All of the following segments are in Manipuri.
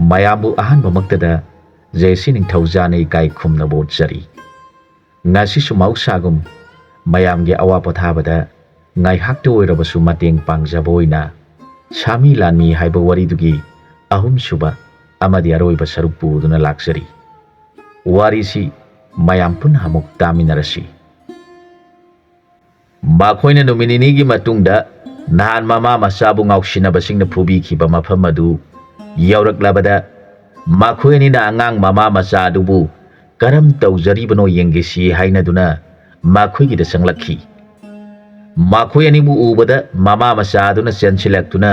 ꯃꯌꯥꯝꯕꯨ ꯑꯍꯥꯟꯕꯃꯛꯇꯗ ꯖꯦꯁꯤ ꯅꯤꯡꯊꯧꯖꯥꯅ ꯏꯀꯥꯏ ꯈꯨꯝꯅꯕ ꯎꯠꯆꯔꯤ꯫ ꯉꯁꯤꯁꯨ ꯃꯍꯧꯁꯥꯒꯨꯝ ꯃꯌꯥꯝꯒꯤ ꯑꯋꯥ ꯄꯣꯊꯥꯕꯗ ꯉꯥꯏꯍꯥꯛꯇ ꯑꯣꯏꯔꯕꯁꯨ ꯃꯇꯦꯡ ꯄꯥꯡꯖꯕ ꯑꯣꯏꯅ ꯁꯥꯃꯤ ꯂꯥꯟꯃꯤ ꯍꯥꯏꯕ ꯋꯥꯔꯤꯗꯨꯒꯤ ꯑꯍꯨꯝꯁꯨꯕ ꯑꯃꯗꯤ ꯑꯔꯣꯏꯕ ꯁꯔꯨꯛ ꯄꯨꯗꯨꯅ ꯂꯥꯛꯆꯔꯤ꯫ ꯋꯥꯔꯤꯁꯤ ꯃꯌꯥꯝ ꯄꯨꯟꯅ ꯑꯃꯨꯛ ꯇꯥꯃꯤꯟꯅꯔꯁꯤ꯫ ꯃꯈꯣꯏꯅ ꯅꯨꯃꯤꯠ ꯅꯤꯅꯤꯒꯤ ꯃꯇꯨꯡꯗ ꯅꯍꯥꯟ ꯃꯃꯥ ꯃꯆꯥꯕꯨ ꯉꯥꯎꯁꯤꯟꯅꯕꯁꯤꯡꯅ ꯐꯨꯕꯤꯈꯤꯕ ꯃꯐꯝ ꯑꯗꯨ ꯌꯧꯔꯛꯂꯕꯗ ꯃꯈꯣꯏ ꯑꯅꯤꯅ ꯑꯉꯥꯡ ꯃꯃꯥ ꯃꯆꯥ ꯑꯗꯨꯕꯨ ꯀꯔꯝ ꯇꯧꯖꯔꯤꯕꯅꯣ ꯌꯦꯡꯒꯦꯁꯤ ꯍꯥꯏꯅꯗꯨꯅ ꯃꯈꯣꯏꯒꯤꯗ ꯆꯪꯂꯛꯈꯤ꯫ ꯃꯈꯣꯏ ꯑꯅꯤꯕꯨ ꯎꯕꯗ ꯃꯃꯥ ꯃꯆꯥ ꯑꯗꯨꯅ ꯆꯦꯟꯁꯤꯜꯂꯛꯇꯨꯅ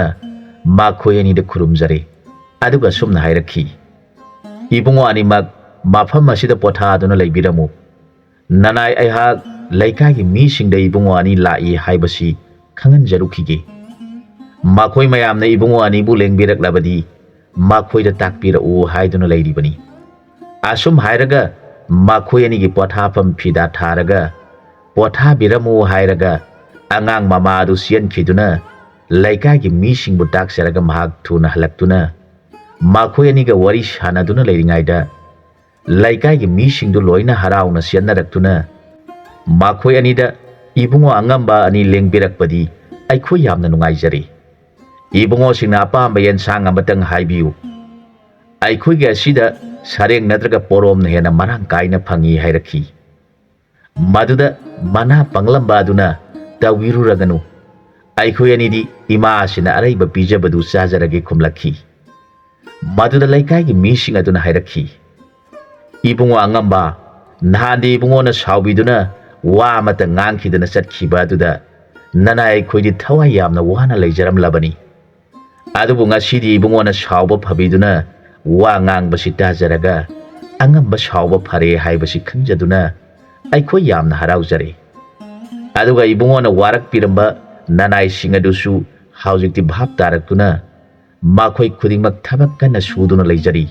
ꯃꯈꯣꯏ ꯑꯅꯤꯗ ꯈꯨꯔꯨꯝꯖꯔꯦ, ꯑꯗꯨꯒ ꯑꯁꯨꯝꯅ ꯍꯥꯏꯔꯛꯈꯤ: "ꯏꯕꯨꯡꯉꯣ ꯑꯅꯤꯃꯛ ꯃꯐꯝ ꯑꯁꯤꯗ ꯄꯣꯊꯥꯗꯨꯅ ꯂꯩꯕꯤꯔꯝꯃꯨ꯫ ꯅꯅꯥꯏ ꯑꯩꯍꯥꯛ ꯂꯩꯀꯥꯏꯒꯤ ꯃꯤꯁꯤꯡꯗ ꯏꯕꯨꯡꯉꯣ ꯑꯅꯤ ꯂꯥꯛꯏ ꯍꯥꯏꯕꯁꯤ ꯈꯪꯍꯟꯖꯔꯨꯈꯤꯒꯦ꯫ ꯃꯈꯣꯏ ꯃꯌꯥꯝꯅ ꯏꯕꯨꯡꯉꯣ ꯑꯅꯤꯕꯨ ꯂꯦꯡꯕꯤꯔꯛꯂꯕꯗꯤ ꯃꯈꯣꯏꯗ ꯇꯥꯛꯄꯤꯔꯛꯎ ꯍꯥꯏꯗꯨꯅ ꯂꯩꯔꯤꯕꯅꯤ"꯫ ꯑꯁꯨꯝ ꯍꯥꯏꯔꯒ ꯃꯈꯣꯏ ꯑꯅꯤꯒꯤ ꯄꯣꯊꯥꯐꯝ ꯐꯤꯗꯥ ꯊꯥꯔꯒ ꯄꯣꯊꯥꯕꯤꯔꯝꯃꯨ ꯍꯥꯏꯔꯒ ꯑꯉꯥꯡ ꯃꯃꯥ ꯑꯗꯨ ꯆꯦꯟꯈꯤꯗꯨꯅ ꯂꯩꯀꯥꯏꯒꯤ ꯃꯤꯁꯤꯡꯕꯨ ꯇꯥꯛꯆꯔꯒ ꯃꯍꯥꯛ ꯊꯨꯅ ꯍꯜꯂꯛꯇꯨꯅ ꯃꯈꯣꯏ ꯑꯅꯤꯒ ꯋꯥꯔꯤ ꯁꯥꯟꯅꯗꯨꯅ ꯂꯩꯔꯤꯉꯩꯗ ꯂꯩꯀꯥꯏꯒꯤ ꯃꯤꯁꯤꯡꯗꯨ ꯂꯣꯏꯅ ꯍꯔꯥꯎꯅ ꯆꯦꯟꯅꯔꯛꯇꯨꯅ ꯃꯈꯣꯏ ꯑꯅꯤꯗ "ꯏꯕꯨꯡꯉꯣ ꯑꯉꯝꯕ ꯑꯅꯤ ꯂꯦꯡꯕꯤꯔꯛꯄꯗꯤ ꯑꯩꯈꯣꯏ ꯌꯥꯝꯅ ꯅꯨꯡꯉꯥꯏꯖꯔꯦ꯫ ꯏꯕꯨꯡꯉꯣꯁꯤꯡꯅ ꯑꯄꯥꯝꯕ ꯌꯦꯟꯁꯥꯡ ꯑꯃꯇꯪ ꯍꯥꯏꯕꯤꯌꯨ꯫ ꯑꯩꯈꯣꯏꯒꯤ ꯑꯁꯤꯗ ꯁꯔꯦꯡ ꯅꯠꯇ꯭ꯔꯒ ꯄꯣꯔꯣꯝꯅ ꯍꯦꯟꯅ ꯃꯔꯥꯡ ꯀꯥꯏꯅ ꯐꯪꯏ" ꯍꯥꯏꯔꯛꯈꯤ꯫ ꯃꯗꯨꯗ ꯃꯅꯥ ꯄꯪꯂꯝꯕ ꯑꯗꯨꯅ "ꯇꯧꯕꯤꯔꯨꯔꯒꯅꯨ, ꯑꯩꯈꯣꯏ ꯑꯅꯤꯗꯤ ꯏꯃꯥꯁꯤꯅ ꯑꯔꯩꯕ ꯄꯤꯖꯕꯗꯨ ꯆꯥꯖꯔꯒꯦ" ꯈꯨꯝꯂꯛꯈꯤ꯫ ꯃꯗꯨꯗ ꯂꯩꯀꯥꯏꯒꯤ ꯃꯤꯁꯤꯡ ꯑꯗꯨꯅ ꯍꯥꯏꯔꯛꯈꯤ: "ꯏꯕꯨꯡꯉꯣ ꯑꯉꯝꯕ, ꯅꯍꯥꯟꯗꯤ ꯏꯕꯨꯡꯉꯣꯅ ꯁꯥꯎꯕꯤꯗꯨꯅ ꯋꯥ ꯑꯃꯇ ꯉꯥꯡꯈꯤꯗꯅ ꯆꯠꯈꯤꯕ ꯑꯗꯨꯗ ꯅꯅꯥꯏ ꯑꯩꯈꯣꯏꯗꯤ ꯊꯋꯥꯏ ꯌꯥꯝꯅ ꯋꯥꯅ ꯂꯩꯖꯔꯝꯂꯕꯅꯤ꯫ ꯑꯗꯨꯕꯨ ꯉꯁꯤꯗꯤ ꯏꯕꯨꯡꯉꯣꯅ ꯁꯥꯎꯕ ꯐꯕꯤꯗꯨꯅ ꯋꯥ ꯉꯥꯡꯕꯁꯤ ꯇꯥꯖꯔꯒ ꯑꯉꯝꯕ ꯁꯥꯎꯕ ꯐꯔꯦ ꯍꯥꯏꯕꯁꯤ ꯈꯪꯖꯗꯨꯅ ꯑꯩꯈꯣꯏ ꯌꯥꯝꯅ ꯍꯔꯥꯎꯖꯔꯦ꯫ ꯑꯗꯨꯒ ꯏꯕꯨꯡꯉꯣꯅ ꯋꯥꯔꯛꯄꯤꯔꯝꯕ ꯅꯅꯥꯏꯁꯤꯡ ꯑꯗꯨꯁꯨ ꯍꯧꯖꯤꯛꯇꯤ ꯚꯥꯞ ꯇꯥꯔꯛꯇꯨꯅ ꯃꯈꯣꯏ ꯈꯨꯗꯤꯡꯃꯛ ꯊꯕꯛ ꯀꯟꯅ ꯁꯨꯗꯨꯅ ꯂꯩꯖꯔꯤ꯫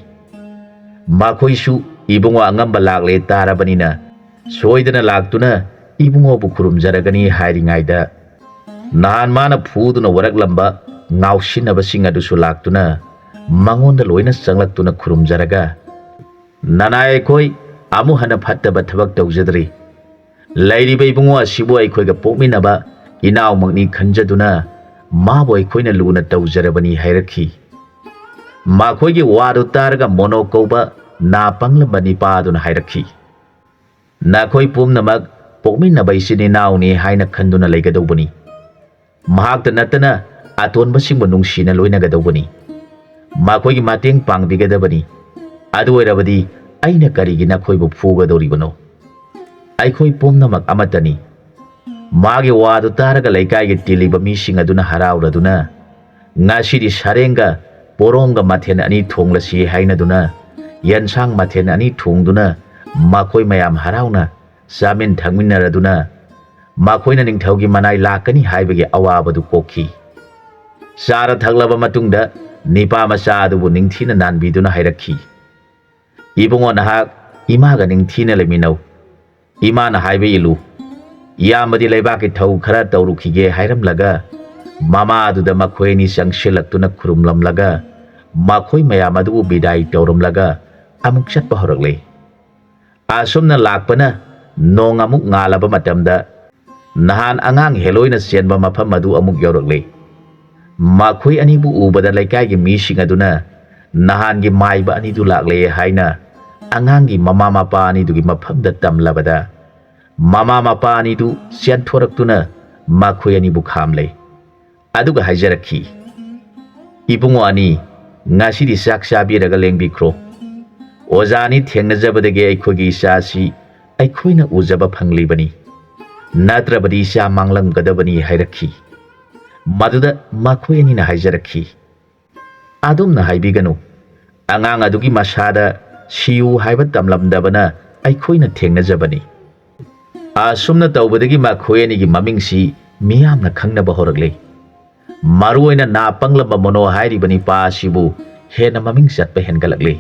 ꯃꯈꯣꯏꯁꯨ ꯏꯕꯨꯡꯉꯣ ꯑꯉꯝꯕ ꯂꯥꯛꯂꯦ ꯇꯥꯔꯕꯅꯤꯅ ꯁꯣꯏꯗꯅ ꯂꯥꯛꯇꯨꯅ ꯏꯕꯨꯡꯉꯣꯕꯨ ꯈꯨꯔꯨꯝꯖꯔꯒꯅꯤ" ꯍꯥꯏꯔꯤꯉꯩꯗ ꯅꯍꯥꯟ ꯃꯥꯅ ꯐꯨꯗꯨꯅ ꯋꯥꯔꯛꯂꯝꯕ ꯉꯥꯎꯁꯤꯟꯅꯕꯁꯤꯡ ꯑꯗꯨꯁꯨ ꯂꯥꯛꯇꯨꯅ ꯃꯉꯣꯟꯗ ꯂꯣꯏꯅ ꯆꯪꯂꯛꯇꯨꯅ ꯈꯨꯔꯨꯝꯖꯔꯒ "ꯅꯅꯥꯏ ꯑꯩꯈꯣꯏ ꯑꯃꯨꯛ ꯍꯟꯅ ꯐꯠꯇꯕ ꯊꯕꯛ ꯇꯧꯖꯗ꯭ꯔꯤ꯫ ꯂꯩꯔꯤꯕ ꯏꯕꯨꯡꯉꯣ ꯑꯁꯤꯕꯨ ꯑꯩꯈꯣꯏꯒ ꯄꯣꯛꯃꯤꯟꯅꯕ ꯏꯅꯥꯎꯃꯛꯅꯤ ꯈꯟꯖꯗꯨꯅ ꯃꯥꯕꯨ ꯑꯩꯈꯣꯏꯅ ꯂꯨꯅ ꯇꯧꯖꯔꯕꯅꯤ" ꯍꯥꯏꯔꯛꯈꯤ꯫ ꯃꯈꯣꯏꯒꯤ ꯋꯥꯗꯨ ꯇꯥꯔꯒ ꯃꯣꯅꯣ ꯀꯧꯕ ꯅꯥ ꯄꯪꯂꯝꯕ ꯅꯤꯄꯥ ꯑꯗꯨꯅ ꯍꯥꯏꯔꯛꯈꯤ: "ꯅꯈꯣꯏ ꯄꯨꯝꯅꯃꯛ ꯄꯣꯛꯃꯤꯟꯅꯕ ꯏꯆꯤꯟ ꯏꯅꯥꯎꯅꯤ ꯍꯥꯏꯅ ꯈꯟꯗꯨꯅ ꯂꯩꯒꯗꯧꯕꯅꯤ꯫ ꯃꯍꯥꯛꯇ ꯅꯠꯇꯅ ꯑꯇꯣꯟꯕꯁꯤꯡꯕꯨ ꯅꯨꯡꯁꯤꯅ ꯂꯣꯏꯅꯒꯗꯧꯕꯅꯤ꯫ ꯃꯈꯣꯏꯒꯤ ꯃꯇꯦꯡ ꯄꯥꯡꯕꯤꯒꯗꯕꯅꯤ꯫ ꯑꯗꯨ ꯑꯣꯏꯔꯕꯗꯤ ꯑꯩꯅ ꯀꯔꯤꯒꯤ ꯅꯈꯣꯏꯕꯨ ꯐꯨꯒꯗꯧꯔꯤꯕꯅꯣ? ꯑꯩꯈꯣꯏ ꯄꯨꯝꯅꯃꯛ ꯑꯃꯠꯇꯅꯤ"꯫ ꯃꯥꯒꯤ ꯋꯥꯗꯨ ꯇꯥꯔꯒ ꯂꯩꯀꯥꯏꯒꯤ ꯇꯤꯜꯂꯤꯕ ꯃꯤꯁꯤꯡ ꯑꯗꯨꯅ ꯍꯔꯥꯎꯔꯗꯨꯅ "ꯉꯁꯤꯗꯤ ꯁꯔꯦꯡꯒ ꯄꯣꯔꯣꯡꯒ ꯃꯊꯦꯜ ꯑꯅꯤ ꯊꯣꯡꯂꯁꯤ" ꯍꯥꯏꯅꯗꯨꯅ ꯌꯦꯟꯁꯥꯡ ꯃꯊꯦꯜ ꯑꯅꯤ ꯊꯣꯡꯗꯨꯅ ꯃꯈꯣꯏ ꯃꯌꯥꯝ ꯍꯔꯥꯎꯅ ꯆꯥꯃꯤꯟ ꯊꯛꯃꯤꯟꯅꯔꯗꯨꯅ ꯃꯈꯣꯏꯅ ꯅꯤꯡꯊꯧꯒꯤ ꯃꯅꯥꯏ ꯂꯥꯛꯀꯅꯤ ꯍꯥꯏꯕꯒꯤ ꯑꯋꯥꯕꯗꯨ ꯀꯣꯛꯈꯤ꯫ ꯆꯥꯔ ꯊꯛꯂꯕ ꯃꯇꯨꯡꯗ ꯅꯤꯄꯥ ꯃꯆꯥ ꯑꯗꯨꯕꯨ ꯅꯤꯡꯊꯤꯅ ꯅꯥꯟꯕꯤꯗꯨꯅ ꯍꯥꯏꯔꯛꯈꯤ: "ꯏꯕꯨꯡꯉꯣ ꯅꯍꯥꯛ ꯏꯃꯥꯒ ꯅꯤꯡꯊꯤꯅ ꯂꯩꯃꯤꯟꯅꯧ꯫ ꯏꯃꯥꯅ ꯍꯥꯏꯕ ꯏꯜꯂꯨ꯫ ꯏꯌꯥꯝꯕꯗꯤ ꯂꯩꯕꯥꯛꯀꯤ ꯊꯧ ꯈꯔ ꯇꯧꯔꯨꯈꯤꯒꯦ" ꯍꯥꯏꯔꯝꯂꯒ ꯃꯃꯥ ꯑꯗꯨꯗ ꯃꯈꯣꯏ ꯑꯅꯤ ꯆꯪꯁꯤꯜꯂꯛꯇꯨꯅ ꯈꯨꯔꯨꯝꯂꯝꯂꯒ ꯃꯈꯣꯏ ꯃꯌꯥꯝ ꯑꯗꯨꯕꯨ ꯕꯤꯗꯥꯏ ꯇꯧꯔꯝꯂꯒ ꯑꯃꯨꯛ ꯆꯠꯄ ꯍꯧꯔꯛꯂꯦ꯫ ꯑꯁꯨꯝꯅ ꯂꯥꯛꯄꯅ ꯅꯣꯡ ꯑꯃꯨꯛ ꯉꯥꯜꯂꯕ ꯃꯇꯝꯗ ꯅꯍꯥꯟ ꯑꯉꯥꯡ ꯍꯦꯂꯣꯏꯅ ꯆꯦꯟꯕ ꯃꯐꯝ ꯑꯗꯨ ꯑꯃꯨꯛ ꯌꯧꯔꯛꯂꯦ꯫ ꯃꯈꯣꯏ ꯑꯅꯤꯕꯨ ꯎꯕꯗ ꯂꯩꯀꯥꯏꯒꯤ ꯃꯤꯁꯤꯡ ꯑꯗꯨꯅ ꯅꯍꯥꯟꯒꯤ ꯃꯥꯏꯕ ꯑꯅꯤꯗꯨ ꯂꯥꯛꯂꯦ ꯍꯥꯏꯅ ꯑꯉꯥꯡꯒꯤ ꯃꯃꯥ ꯃꯄꯥ ꯑꯅꯤꯗꯨꯒꯤ ꯃꯐꯝꯗ ꯇꯝꯂꯕꯗ ꯃꯃꯥ ꯃꯄꯥ ꯑꯅꯤꯗꯨ ꯆꯦꯟꯊꯣꯔꯛꯇꯨꯅ ꯃꯈꯣꯏ ꯑꯅꯤꯕꯨ ꯈꯥꯝꯂꯦ꯫ ꯑꯗꯨꯒ ꯍꯥꯏꯖꯔꯛꯈꯤ: "ꯏꯕꯨꯡꯉꯣ ꯑꯅꯤ, ꯉꯁꯤꯗꯤ ꯆꯥꯛ ꯆꯥꯕꯤꯔꯒ ꯂꯦꯡꯕꯤꯈ꯭ꯔꯣ꯫ ꯑꯣꯖꯥꯅꯤ ꯊꯦꯡꯅꯖꯕꯗꯒꯤ ꯑꯩꯈꯣꯏꯒꯤ ꯏꯆꯥ ꯑꯁꯤ ꯑꯩꯈꯣꯏꯅ ꯎꯖꯕ ꯐꯪꯂꯤꯕꯅꯤ, ꯅꯠꯇ꯭ꯔꯕꯗꯤ ꯏꯆꯥ ꯃꯥꯡꯂꯝꯒꯗꯕꯅꯤ" ꯍꯥꯏꯔꯛꯈꯤ꯫ ꯃꯗꯨꯗ ꯃꯈꯣꯏ ꯑꯅꯤꯅ ꯍꯥꯏꯖꯔꯛꯈꯤ: "ꯑꯗꯨꯝꯅ ꯍꯥꯏꯕꯤꯒꯅꯨ꯫ ꯑꯉꯥꯡ ꯑꯗꯨꯒꯤ ꯃꯁꯥꯗ ꯁꯤꯌꯨ ꯍꯥꯏꯕ ꯇꯝꯂꯝꯗꯕꯅ ꯑꯩꯈꯣꯏꯅ ꯊꯦꯡꯅꯖꯕꯅꯤ"꯫ ꯑꯁꯨꯝꯅ ꯇꯧꯕꯗꯒꯤ ꯃꯈꯣꯏ ꯑꯅꯤꯒꯤ ꯃꯃꯤꯡꯁꯤ ꯃꯤꯌꯥꯝꯅ ꯈꯪꯅꯕ ꯍꯧꯔꯛꯂꯦ꯫ ꯃꯔꯨꯑꯣꯏꯅ ꯅꯥ ꯄꯪꯂꯝꯕ ꯃꯣꯅꯣ ꯍꯥꯏꯔꯤꯕ ꯅꯤꯄꯥ ꯑꯁꯤꯕꯨ ꯍꯦꯟꯅ ꯃꯃꯤꯡ ꯆꯠꯄ ꯍꯦꯟꯒꯠꯂꯛꯂꯦ꯫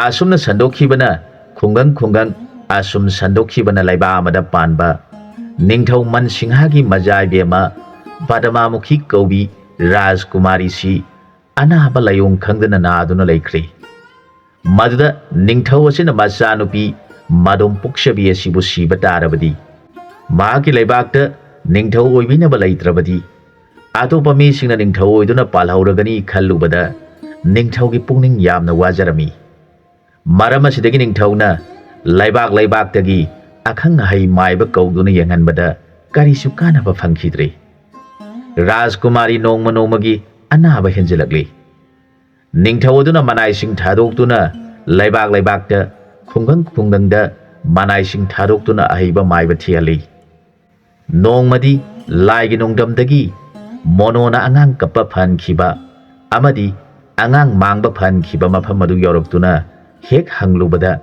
ꯑꯁꯨꯝꯅ ꯁꯟꯗꯣꯛꯈꯤꯕꯅ ꯈꯨꯡꯒꯪ ꯑꯁꯨꯝ ꯁꯟꯗꯣꯛꯈꯤꯕꯅ ꯂꯩꯕꯥꯛ ꯑꯃꯗ ꯄꯥꯟꯕ ꯅꯤꯡꯊꯧ ꯃꯟꯁꯤꯡꯍꯒꯤ ꯃꯆꯥꯏꯕꯦꯝꯃ ꯄꯗꯃꯥꯃꯨꯈꯤ ꯀꯧꯕꯤ ꯔꯥꯖꯀꯨꯃꯥꯔꯤꯁꯤ ꯑꯅꯥꯕ ꯂꯥꯏꯑꯣꯡ ꯈꯪꯗꯅ ꯅꯥꯗꯨꯅ ꯂꯩꯈ꯭ꯔꯦ꯫ ꯃꯗꯨꯗ ꯅꯤꯡꯊꯧ ꯑꯁꯤꯅ ꯃꯆꯥꯅꯨꯄꯤ ꯃꯥꯗꯣꯝ ꯄꯣꯛꯆꯕꯤ ꯑꯁꯤꯕꯨ ꯁꯤꯕ ꯇꯥꯔꯕꯗꯤ, ꯃꯍꯥꯛꯀꯤ ꯂꯩꯕꯥꯛꯇ ꯅꯤꯡꯊꯧ ꯑꯣꯏꯕꯤꯅꯕ ꯂꯩꯇ꯭ꯔꯕꯗꯤ ꯑꯇꯣꯞꯄ ꯃꯤꯁꯤꯡꯅ ꯅꯤꯡꯊꯧ ꯑꯣꯏꯗꯨꯅ ꯄꯥꯜꯍꯧꯔꯒꯅꯤ ꯈꯜꯂꯨꯕꯗ ꯅꯤꯡꯊꯧꯒꯤ ꯄꯨꯛꯅꯤꯡ ꯌꯥꯝꯅ ꯋꯥꯖꯔꯝꯃꯤ꯫ ꯃꯔꯝ ꯑꯁꯤꯗꯒꯤ ꯅꯤꯡꯊꯧꯅ ꯂꯩꯕꯥꯛ ꯂꯩꯕꯥꯛꯇꯒꯤ ꯑꯈꯪ ꯑꯍꯩ ꯃꯥꯏꯕ ꯀꯧꯗꯨꯅ ꯌꯦꯡꯍꯟꯕꯗ ꯀꯔꯤꯁꯨ ꯀꯥꯟꯅꯕ ꯐꯪꯈꯤꯗ꯭ꯔꯦ꯫ ꯔꯥꯖꯀꯨꯃꯥꯔꯤ ꯅꯣꯡꯃ ꯅꯣꯡꯃꯒꯤ ꯑꯅꯥꯕ ꯍꯦꯟꯖꯤꯜꯂꯛꯂꯤ꯫ ꯅꯤꯡꯊꯧ ꯑꯗꯨꯅ ꯃꯅꯥꯏꯁꯤꯡ ꯊꯥꯗꯣꯛꯇꯨꯅ ꯂꯩꯕꯥꯛ ꯂꯩꯕꯥꯛꯇ ꯈꯨꯡꯒꯪ ꯈꯨꯡꯒꯪꯗ ꯃꯅꯥꯏꯁꯤꯡ ꯊꯥꯗꯣꯛꯇꯨꯅ ꯑꯍꯩꯕ ꯃꯥꯏꯕ ꯊꯤꯍꯜꯂꯤ꯫ ꯅꯣꯡꯃꯗꯤ ꯂꯥꯏꯒꯤ ꯅꯣꯡꯗꯝꯗꯒꯤ ꯃꯣꯅꯣꯅ ꯑꯉꯥꯡ ꯀꯞꯄ ꯐꯍꯟꯈꯤꯕ ꯑꯃꯗꯤ ꯑꯉꯥꯡ ꯃꯥꯡꯕ ꯐꯍꯟꯈꯤꯕ ꯃꯐꯝ ꯑꯗꯨ ꯌꯧꯔꯛꯇꯨꯅ ꯍꯦꯛ ꯍꯪꯂꯨꯕꯗ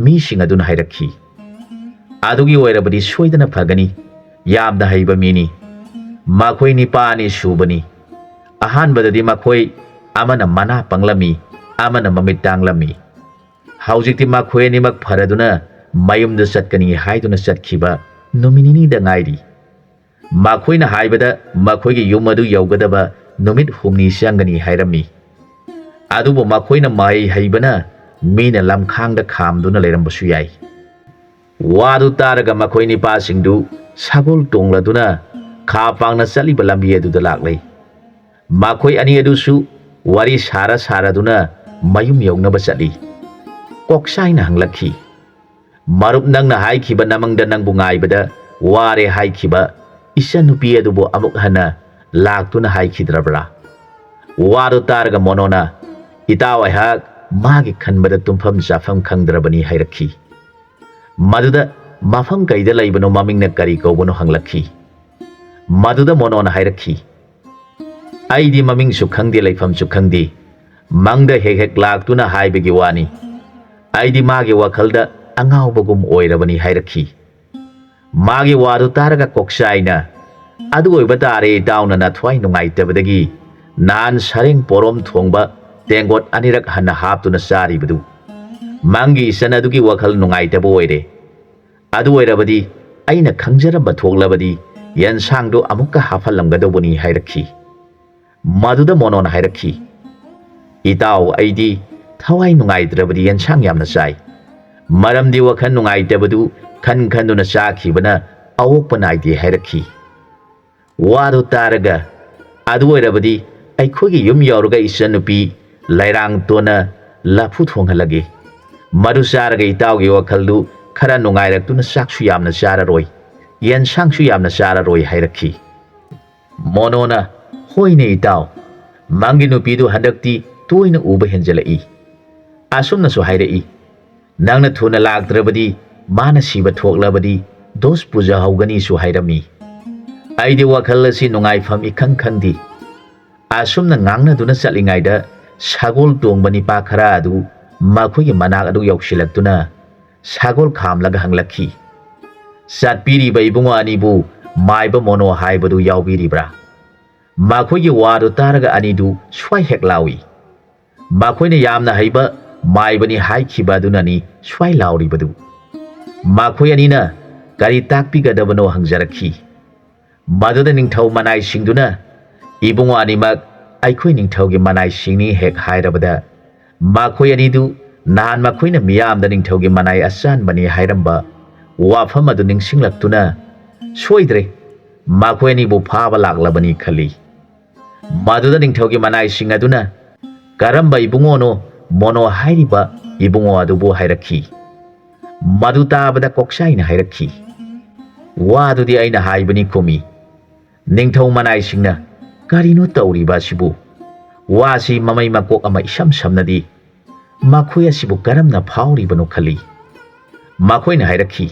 ꯃꯤꯁꯤꯡ ꯑꯗꯨꯅ ꯍꯥꯏꯔꯛꯈꯤ, ꯑꯗꯨꯒꯤ ꯑꯣꯏꯔꯕꯗꯤ ꯁꯣꯏꯗꯅ ꯐꯒꯅꯤ, ꯌꯥꯝꯅ ꯍꯩꯕ ꯃꯤꯅꯤ, ꯃꯈꯣꯏ ꯅꯤꯄꯥꯅꯤ ꯁꯨꯕꯅꯤ꯫ ꯑꯍꯥꯟꯕꯗꯗꯤ ꯃꯈꯣꯏ ꯑꯃꯅ ꯃꯅꯥ ꯄꯪꯂꯝꯃꯤ, ꯑꯃꯅ ꯃꯃꯤꯠ ꯇꯥꯡꯂꯝꯃꯤ꯫ ꯍꯧꯖꯤꯛꯇꯤ ꯃꯈꯣꯏ ꯑꯅꯤꯃꯛ ꯐꯔꯗꯨꯅ ꯃꯌꯨꯝꯗ ꯆꯠꯀꯅꯤ ꯍꯥꯏꯗꯨꯅ ꯆꯠꯈꯤꯕ ꯅꯨꯃꯤꯠ ꯅꯤꯅꯤꯗ ꯉꯥꯏꯔꯤ꯫ ꯃꯈꯣꯏꯅ ꯍꯥꯏꯕꯗ ꯃꯈꯣꯏꯒꯤ ꯌꯨꯝ ꯑꯗꯨ ꯌꯧꯒꯗꯕ ꯅꯨꯃꯤꯠ ꯍꯨꯝꯅꯤ ꯆꯪꯒꯅꯤ ꯍꯥꯏꯔꯝꯃꯤ꯫ ꯑꯗꯨꯕꯨ ꯃꯈꯣꯏꯅ ꯃꯍꯩ ꯍꯩꯕꯅ ꯃꯤꯅ ꯂꯝꯈꯥꯡꯗ ꯈꯥꯝꯗꯨꯅ ꯂꯩꯔꯝꯕꯁꯨ ꯌꯥꯏ꯫ ꯋꯥꯗꯨ ꯇꯥꯔꯒ ꯃꯈꯣꯏ ꯅꯤꯄꯥꯁꯤꯡꯗꯨ ꯁꯒꯣꯜ ꯇꯣꯡꯂꯗꯨꯅ ꯈꯥ ꯄꯥꯡꯅ ꯆꯠꯂꯤꯕ ꯂꯝꯕꯤ ꯑꯗꯨꯗ ꯂꯥꯛꯂꯦ꯫ ꯃꯈꯣꯏ ꯑꯅꯤ ꯑꯗꯨꯁꯨ ꯋꯥꯔꯤ ꯁꯥꯔ ꯁꯥꯔꯗꯨꯅ ꯃꯌꯨꯝ ꯌꯧꯅꯕ ꯆꯠꯂꯤ꯫ ꯀꯣꯛꯆꯥꯏꯅ ꯍꯪꯂꯛꯈꯤ, ꯃꯔꯨꯞ, ꯅꯪꯅ ꯍꯥꯏꯈꯤꯕ ꯅꯃꯪꯗ ꯅꯪꯕꯨ ꯉꯥꯏꯕꯗ ꯋꯥꯔꯦ ꯍꯥꯏꯈꯤꯕ ꯏꯆꯟꯅꯨꯄꯤ ꯑꯗꯨꯕꯨ ꯑꯃꯨꯛ ꯍꯟꯅ ꯂꯥꯛꯇꯨꯅ ꯍꯥꯏꯈꯤꯗ꯭ꯔꯕ꯭ꯔꯥ? ꯋꯥꯗꯨ ꯇꯥꯔꯒ ꯃꯣꯅꯣꯅ, ꯏꯇꯥꯎ, ꯑꯩꯍꯥꯛ ꯃꯥꯒꯤ ꯈꯟꯕꯗ ꯇꯨꯝꯐꯝ ꯆꯥꯐꯝ ꯈꯪꯗ꯭ꯔꯕꯅꯤ ꯍꯥꯏꯔꯛꯈꯤ꯫ ꯃꯗꯨꯗ ꯃꯐꯝ ꯀꯩꯗ ꯂꯩꯕꯅꯣ, ꯃꯃꯤꯡꯅ ꯀꯔꯤ ꯀꯧꯕꯅꯣ ꯍꯪꯂꯛꯈꯤ꯫ ꯃꯗꯨꯗ ꯃꯣꯅꯣꯅ ꯍꯥꯏꯔꯛꯈꯤ, ꯑꯩꯗꯤ ꯃꯃꯤꯡꯁꯨ ꯈꯪꯗꯦ, ꯂꯩꯐꯝꯁꯨ ꯈꯪꯗꯦ, ꯃꯪꯗ ꯍꯦꯛ ꯍꯦꯛ ꯂꯥꯛꯇꯨꯅ ꯍꯥꯏꯕꯒꯤ ꯋꯥꯅꯤ, ꯑꯩꯗꯤ ꯃꯥꯒꯤ ꯋꯥꯈꯜꯗ ꯑꯉꯥꯎꯕꯒꯨꯝ ꯑꯣꯏꯔꯕꯅꯤ ꯍꯥꯏꯔꯛꯈꯤ꯫ ꯃꯥꯒꯤ ꯋꯥꯗꯨ ꯇꯥꯔꯒ ꯀꯣꯛꯆꯥꯏꯅ, ꯑꯗꯨ ꯑꯣꯏꯕ ꯇꯥꯔꯦ ꯏꯇꯥꯎꯅ ꯅꯊ꯭ꯋꯥꯏ ꯅꯨꯡꯉꯥꯏꯇꯕꯗꯒꯤ ꯅꯍꯥꯟ ꯁꯔꯦꯡ ꯄꯣꯔꯣꯝ ꯊꯣꯡꯕ ꯇꯦꯡꯒꯣꯠ ꯑꯅꯤꯔꯛ ꯍꯟꯅ ꯍꯥꯞꯇꯨꯅ ꯆꯥꯔꯤꯕꯗꯨ ꯃꯪꯒꯤ ꯏꯆꯟ ꯑꯗꯨꯒꯤ ꯋꯥꯈꯜ ꯅꯨꯡꯉꯥꯏꯇꯕ ꯑꯣꯏꯔꯦ꯫ ꯑꯗꯨ ꯑꯣꯏꯔꯕꯗꯤ ꯑꯩꯅ ꯈꯪꯖꯔꯝꯕ ꯊꯣꯛꯂꯕꯗꯤ ꯌꯦꯟꯁꯥꯡꯗꯨ ꯑꯃꯨꯛꯀ ꯍꯥꯞꯍꯜꯂꯝꯒꯗꯧꯕꯅꯤ ꯍꯥꯏꯔꯛꯈꯤ꯫ ꯃꯗꯨꯗ ꯃꯣꯅꯣꯅ ꯍꯥꯏꯔꯛꯈꯤ, ꯏꯇꯥꯎ, ꯑꯩꯗꯤ ꯊꯋꯥꯏ ꯅꯨꯡꯉꯥꯏꯇ꯭ꯔꯕꯗꯤ ꯌꯦꯟꯁꯥꯡ ꯌꯥꯝꯅ ꯆꯥꯏ, ꯃꯔꯝꯗꯤ ꯋꯥꯈꯜ ꯅꯨꯡꯉꯥꯏꯇꯕꯗꯨ ꯈꯟ ꯈꯟꯗꯨꯅ ꯆꯥꯈꯤꯕꯅ ꯑꯋꯣꯛꯄ ꯅꯥꯏꯗꯦ ꯍꯥꯏꯔꯛꯈꯤ꯫ ꯋꯥꯗꯨ ꯇꯥꯔꯒ, ꯑꯗꯨ ꯑꯣꯏꯔꯕꯗꯤ ꯑꯩꯈꯣꯏꯒꯤ ꯌꯨꯝ ꯌꯧꯔꯒ ꯏꯆꯟꯅꯨꯄꯤ ꯂꯩꯔꯥꯡꯇꯣꯟꯅ ꯂꯐꯨ ꯊꯣꯡꯍꯜꯂꯒꯦ, ꯃꯗꯨ ꯆꯥꯔꯒ ꯏꯇꯥꯎꯒꯤ ꯋꯥꯈꯜꯗꯨ ꯈꯔ ꯅꯨꯡꯉꯥꯏꯔꯛꯇꯨꯅ ꯆꯥꯛꯁꯨ ꯌꯥꯝꯅ ꯆꯥꯔꯔꯣꯏ, ꯌꯦꯟꯁꯥꯡꯁꯨ ꯌꯥꯝꯅ ꯆꯥꯔꯔꯣꯏ ꯍꯥꯏꯔꯛꯈꯤ꯫ ꯃꯣꯅꯣꯅ, ꯍꯣꯏꯅꯦ ꯏꯇꯥꯎ, ꯃꯪꯒꯤ ꯅꯨꯄꯤꯗꯨ ꯍꯟꯗꯛꯇꯤ ꯇꯣꯏꯅ ꯎꯕ ꯍꯦꯟꯖꯜꯂꯛꯏ, ꯑꯁꯨꯝꯅꯁꯨ ꯍꯥꯏꯔꯛꯏ, ꯅꯪꯅ ꯊꯨꯅ ꯂꯥꯛꯇ꯭ꯔꯕꯗꯤ ꯃꯥꯅ ꯁꯤꯕ ꯊꯣꯛꯂꯕꯗꯤ ꯗꯣꯁ ꯄꯨꯖꯍꯧꯒꯅꯤꯁꯨ ꯍꯥꯏꯔꯝꯃꯤ꯫ ꯑꯩꯗꯤ ꯋꯥꯈꯜ ꯑꯁꯤ ꯅꯨꯡꯉꯥꯏꯐꯝ ꯏꯈꯪ ꯈꯪꯗꯦ꯫ ꯑꯁꯨꯝꯅ ꯉꯥꯡꯅꯗꯨꯅ ꯆꯠꯂꯤꯉꯩꯗ ꯁꯒꯣꯜ ꯇꯣꯡꯕ ꯅꯤꯄꯥ ꯈꯔ ꯑꯗꯨ ꯃꯈꯣꯏꯒꯤ ꯃꯅꯥꯛ ꯑꯗꯨ ꯌꯧꯁꯤꯜꯂꯛꯇꯨꯅ ꯁꯒꯣꯜ ꯈꯥꯝꯂꯒ ꯍꯪꯂꯛꯈꯤ, ꯆꯠꯄꯤꯔꯤꯕ ꯏꯕꯨꯡꯉꯣ ꯑꯅꯤꯕꯨ ꯃꯥꯏꯕ ꯃꯣꯅꯣ ꯍꯥꯏꯕꯗꯨ ꯌꯥꯎꯕꯤꯔꯤꯕ꯭ꯔꯥ? ꯃꯈꯣꯏꯒꯤ ꯋꯥꯗꯨ ꯇꯥꯔꯒ ꯑꯅꯤꯗꯨ ꯁ꯭ꯋꯥꯏ ꯍꯦꯛ ꯂꯥꯎꯏ꯫ ꯃꯈꯣꯏꯅ ꯌꯥꯝꯅ ꯍꯩꯕ ꯃꯥꯏꯕꯅꯤ ꯍꯥꯏꯈꯤꯕ ꯑꯗꯨꯅꯅꯤ ꯁ꯭ꯋꯥꯏ ꯂꯥꯎꯔꯤꯕꯗꯨ꯫ ꯃꯈꯣꯏ ꯑꯅꯤꯅ ꯀꯔꯤ ꯇꯥꯛꯄꯤꯒꯗꯕꯅꯣ ꯍꯪꯖꯔꯛꯈꯤ꯫ ꯃꯗꯨꯗ ꯅꯤꯡꯊꯧ ꯃꯅꯥꯏꯁꯤꯡꯗꯨꯅ, ꯏꯕꯨꯡꯉꯣ ꯑꯅꯤꯃꯛ ꯑꯩꯈꯣꯏ ꯅꯤꯡꯊꯧꯒꯤ ꯃꯅꯥꯏꯁꯤꯡꯅꯤ ꯍꯦꯛ ꯍꯥꯏꯔꯕꯗ ꯃꯈꯣꯏ ꯑꯅꯤꯗꯨ ꯅꯍꯥꯟ ꯃꯈꯣꯏꯅ ꯃꯤꯌꯥꯝꯗ ꯅꯤꯡꯊꯧꯒꯤ ꯃꯅꯥꯏ ꯑꯆꯥꯟꯕꯅꯤ ꯍꯥꯏꯔꯝꯕ ꯋꯥꯐꯝ ꯑꯗꯨ ꯅꯤꯡꯁꯤꯡꯂꯛꯇꯨꯅ ꯁꯣꯏꯗ꯭ꯔꯦ, ꯃꯈꯣꯏ ꯑꯅꯤꯕꯨ ꯐꯥꯕ ꯂꯥꯛꯂꯕꯅꯤ ꯈꯜꯂꯤ꯫ ꯃꯗꯨꯗ ꯅꯤꯡꯊꯧꯒꯤ ꯃꯅꯥꯏꯁꯤꯡ ꯑꯗꯨꯅ ꯀꯔꯝꯕ ꯏꯕꯨꯡꯉꯣꯅꯣ ꯃꯣꯅꯣ ꯍꯥꯏꯔꯤꯕ ꯏꯕꯨꯡꯉꯣ ꯑꯗꯨꯕꯨ ꯍꯥꯏꯔꯛꯈꯤ꯫ ꯃꯗꯨ ꯇꯥꯕꯗ ꯀꯣꯛꯆꯥꯏꯅ ꯍꯥꯏꯔꯛꯈꯤ, ꯋꯥꯗꯨꯗꯤ ꯑꯩꯅ ꯍꯥꯏꯕꯅꯤ ꯈꯨꯝꯃꯤ꯫ ꯅꯤꯡꯊꯧ ꯃꯅꯥꯏꯁꯤꯡꯅ, ꯀꯔꯤꯅꯣ ꯇꯧꯔꯤꯕ ꯑꯁꯤꯕꯨ? ꯋꯥꯁꯤ ꯃꯃꯩ ꯃꯀꯣꯛ ꯑꯃ ꯏꯁꯝ ꯁꯝꯅꯗꯤ ꯃꯈꯣꯏ ꯑꯁꯤꯕꯨ ꯀꯔꯝꯅ ꯐꯥꯎꯔꯤꯕꯅꯣ ꯈꯜꯂꯤ꯫ ꯃꯈꯣꯏꯅ ꯍꯥꯏꯔꯛꯈꯤ,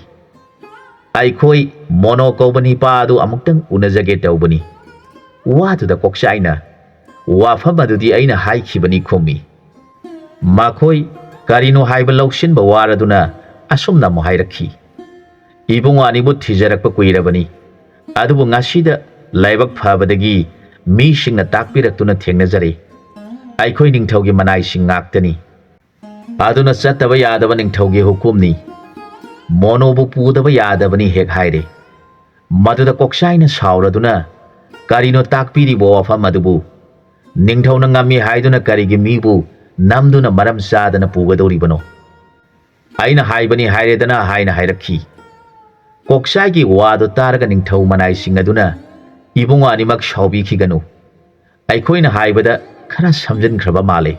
ꯑꯩꯈꯣꯏ ꯃꯣꯅꯣ ꯀꯧꯕ ꯅꯤꯄꯥ ꯑꯗꯨ ꯑꯃꯨꯛꯇꯪ ꯎꯅꯖꯒꯦ ꯇꯧꯕꯅꯤ꯫ ꯋꯥꯗꯨꯗ ꯀꯣꯛꯆꯥꯏꯅ, ꯋꯥꯐꯝ ꯑꯗꯨꯗꯤ ꯑꯩꯅ ꯍꯥꯏꯈꯤꯕꯅꯤ ꯈꯨꯝꯃꯤ꯫ ꯃꯈꯣꯏ ꯀꯔꯤꯅꯣ ꯍꯥꯏꯕ ꯂꯧꯁꯤꯟꯕ ꯋꯥꯔꯗꯨꯅ ꯑꯁꯨꯝꯅ ꯑꯃꯨꯛ ꯍꯥꯏꯔꯛꯈꯤ, ꯏꯕꯨꯡꯉꯣ ꯑꯅꯤꯕꯨ ꯊꯤꯖꯔꯛꯄ ꯀꯨꯏꯔꯕꯅꯤ, ꯑꯗꯨꯕꯨ ꯉꯁꯤꯗ ꯂꯥꯏꯕꯛ ꯐꯕꯗꯒꯤ ꯃꯤꯁꯤꯡꯅ ꯇꯥꯛꯄꯤꯔꯛꯇꯨꯅ ꯊꯦꯡꯅꯖꯔꯦ꯫ ꯑꯩꯈꯣꯏ ꯅꯤꯡꯊꯧꯒꯤ ꯃꯅꯥꯏꯁꯤꯡ ꯉꯥꯛꯇꯅꯤ, ꯑꯗꯨꯅ ꯆꯠꯇꯕ ꯌꯥꯗꯕ ꯅꯤꯡꯊꯧꯒꯤ ꯍꯨꯀꯨꯝꯅꯤ, ꯃꯣꯅꯣꯕꯨ ꯄꯨꯗꯕ ꯌꯥꯗꯕꯅꯤ ꯍꯦꯛ ꯍꯥꯏꯔꯦ꯫ ꯃꯗꯨꯗ ꯀꯣꯛꯆꯥꯏꯅ ꯁꯥꯎꯔꯗꯨꯅ, ꯀꯔꯤꯅꯣ ꯇꯥꯛꯄꯤꯔꯤꯕ ꯋꯥꯐꯝ ꯑꯗꯨꯕꯨ? ꯅꯤꯡꯊꯧꯅ ꯉꯝꯃꯤ ꯍꯥꯏꯗꯨꯅ ꯀꯔꯤꯒꯤ ꯃꯤꯕꯨ ꯅꯝꯗꯨꯅ ꯃꯔꯝ ꯆꯥꯗꯅ ꯄꯨꯒꯗꯧꯔꯤꯕꯅꯣ? ꯑꯩꯅ ꯍꯥꯏꯕꯅꯤ ꯍꯥꯏꯔꯦꯗꯅ ꯍꯥꯏꯅ ꯍꯥꯏꯔꯛꯈꯤ꯫ ꯀꯣꯛꯆꯥꯏꯒꯤ ꯋꯥꯗꯨ ꯇꯥꯔꯒ ꯅꯤꯡꯊꯧ ꯃꯅꯥꯏꯁꯤꯡ ꯑꯗꯨꯅ ꯏꯕꯨꯡꯉꯣ ꯑꯅꯤꯃꯛ ꯁꯥꯎꯕꯤꯈꯤꯒꯅꯨ, ꯑꯩꯈꯣꯏꯅ ꯍꯥꯏꯕꯗ ꯈꯔ ꯁꯝꯖꯤꯟꯈ꯭ꯔꯕ ꯃꯥꯜꯂꯦ꯫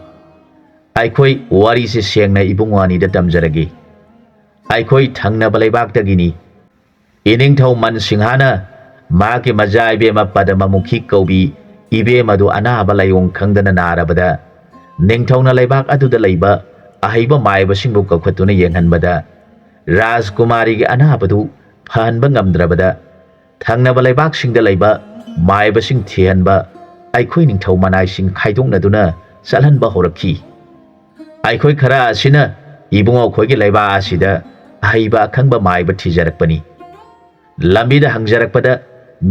ꯑꯩꯈꯣꯏ ꯋꯥꯔꯤꯁꯦ ꯁꯦꯡꯅ ꯏꯕꯨꯡꯉꯣ ꯑꯅꯤꯗ ꯇꯝꯖꯔꯒꯦ꯫ ꯑꯩꯈꯣꯏ ꯊꯪꯅꯕ ꯂꯩꯕꯥꯛꯇꯒꯤꯅꯤ꯫ ꯏꯅꯤꯡꯊꯧ ꯃꯟꯁꯤꯡꯍꯅ ꯃꯍꯥꯛꯀꯤ ꯃꯆꯥ ꯏꯕꯦꯝꯃ ꯄꯗꯃꯃꯨꯈꯤ ꯀꯧꯕꯤ ꯏꯕꯦꯝ ꯑꯗꯨ ꯑꯅꯥꯕ ꯂꯥꯏꯑꯣꯡ ꯈꯪꯗꯅ ꯅꯥꯔꯕꯗ ꯅꯤꯡꯊꯧꯅ ꯂꯩꯕꯥꯛ ꯑꯗꯨꯗ ꯂꯩꯕ ꯑꯍꯩꯕ ꯃꯥꯏꯕꯁꯤꯡꯕꯨ ꯀꯧꯈꯠꯇꯨꯅ ꯌꯦꯡꯍꯟꯕꯗ ꯔꯥꯖꯀꯨꯃꯥꯔꯤꯒꯤ ꯑꯅꯥꯕꯗꯨ ꯐꯍꯟꯕ ꯉꯝꯗ꯭ꯔꯕꯗ ꯊꯪꯅꯕ ꯂꯩꯕꯥꯛꯁꯤꯡꯗ ꯂꯩꯕ ꯃꯥꯏꯕꯁꯤꯡ ꯊꯤꯍꯟꯕ ꯑꯩꯈꯣꯏ ꯅꯤꯡꯊꯧ ꯃꯅꯥꯏꯁꯤꯡ ꯈꯥꯏꯗꯣꯛꯅꯗꯨꯅ ꯆꯠꯍꯟꯕ ꯍꯧꯔꯛꯈꯤ꯫ ꯑꯩꯈꯣꯏ ꯈꯔ ꯑꯁꯤꯅ ꯏꯕꯨꯡꯉꯣ ꯈꯣꯏꯒꯤ ꯂꯩꯕꯥꯛ ꯑꯁꯤꯗ ꯑꯍꯩꯕ ꯑꯈꯪꯕ ꯃꯥꯏꯕ ꯊꯤꯖꯔꯛꯄꯅꯤ꯫ ꯂꯝꯕꯤꯗ ꯍꯪꯖꯔꯛꯄꯗ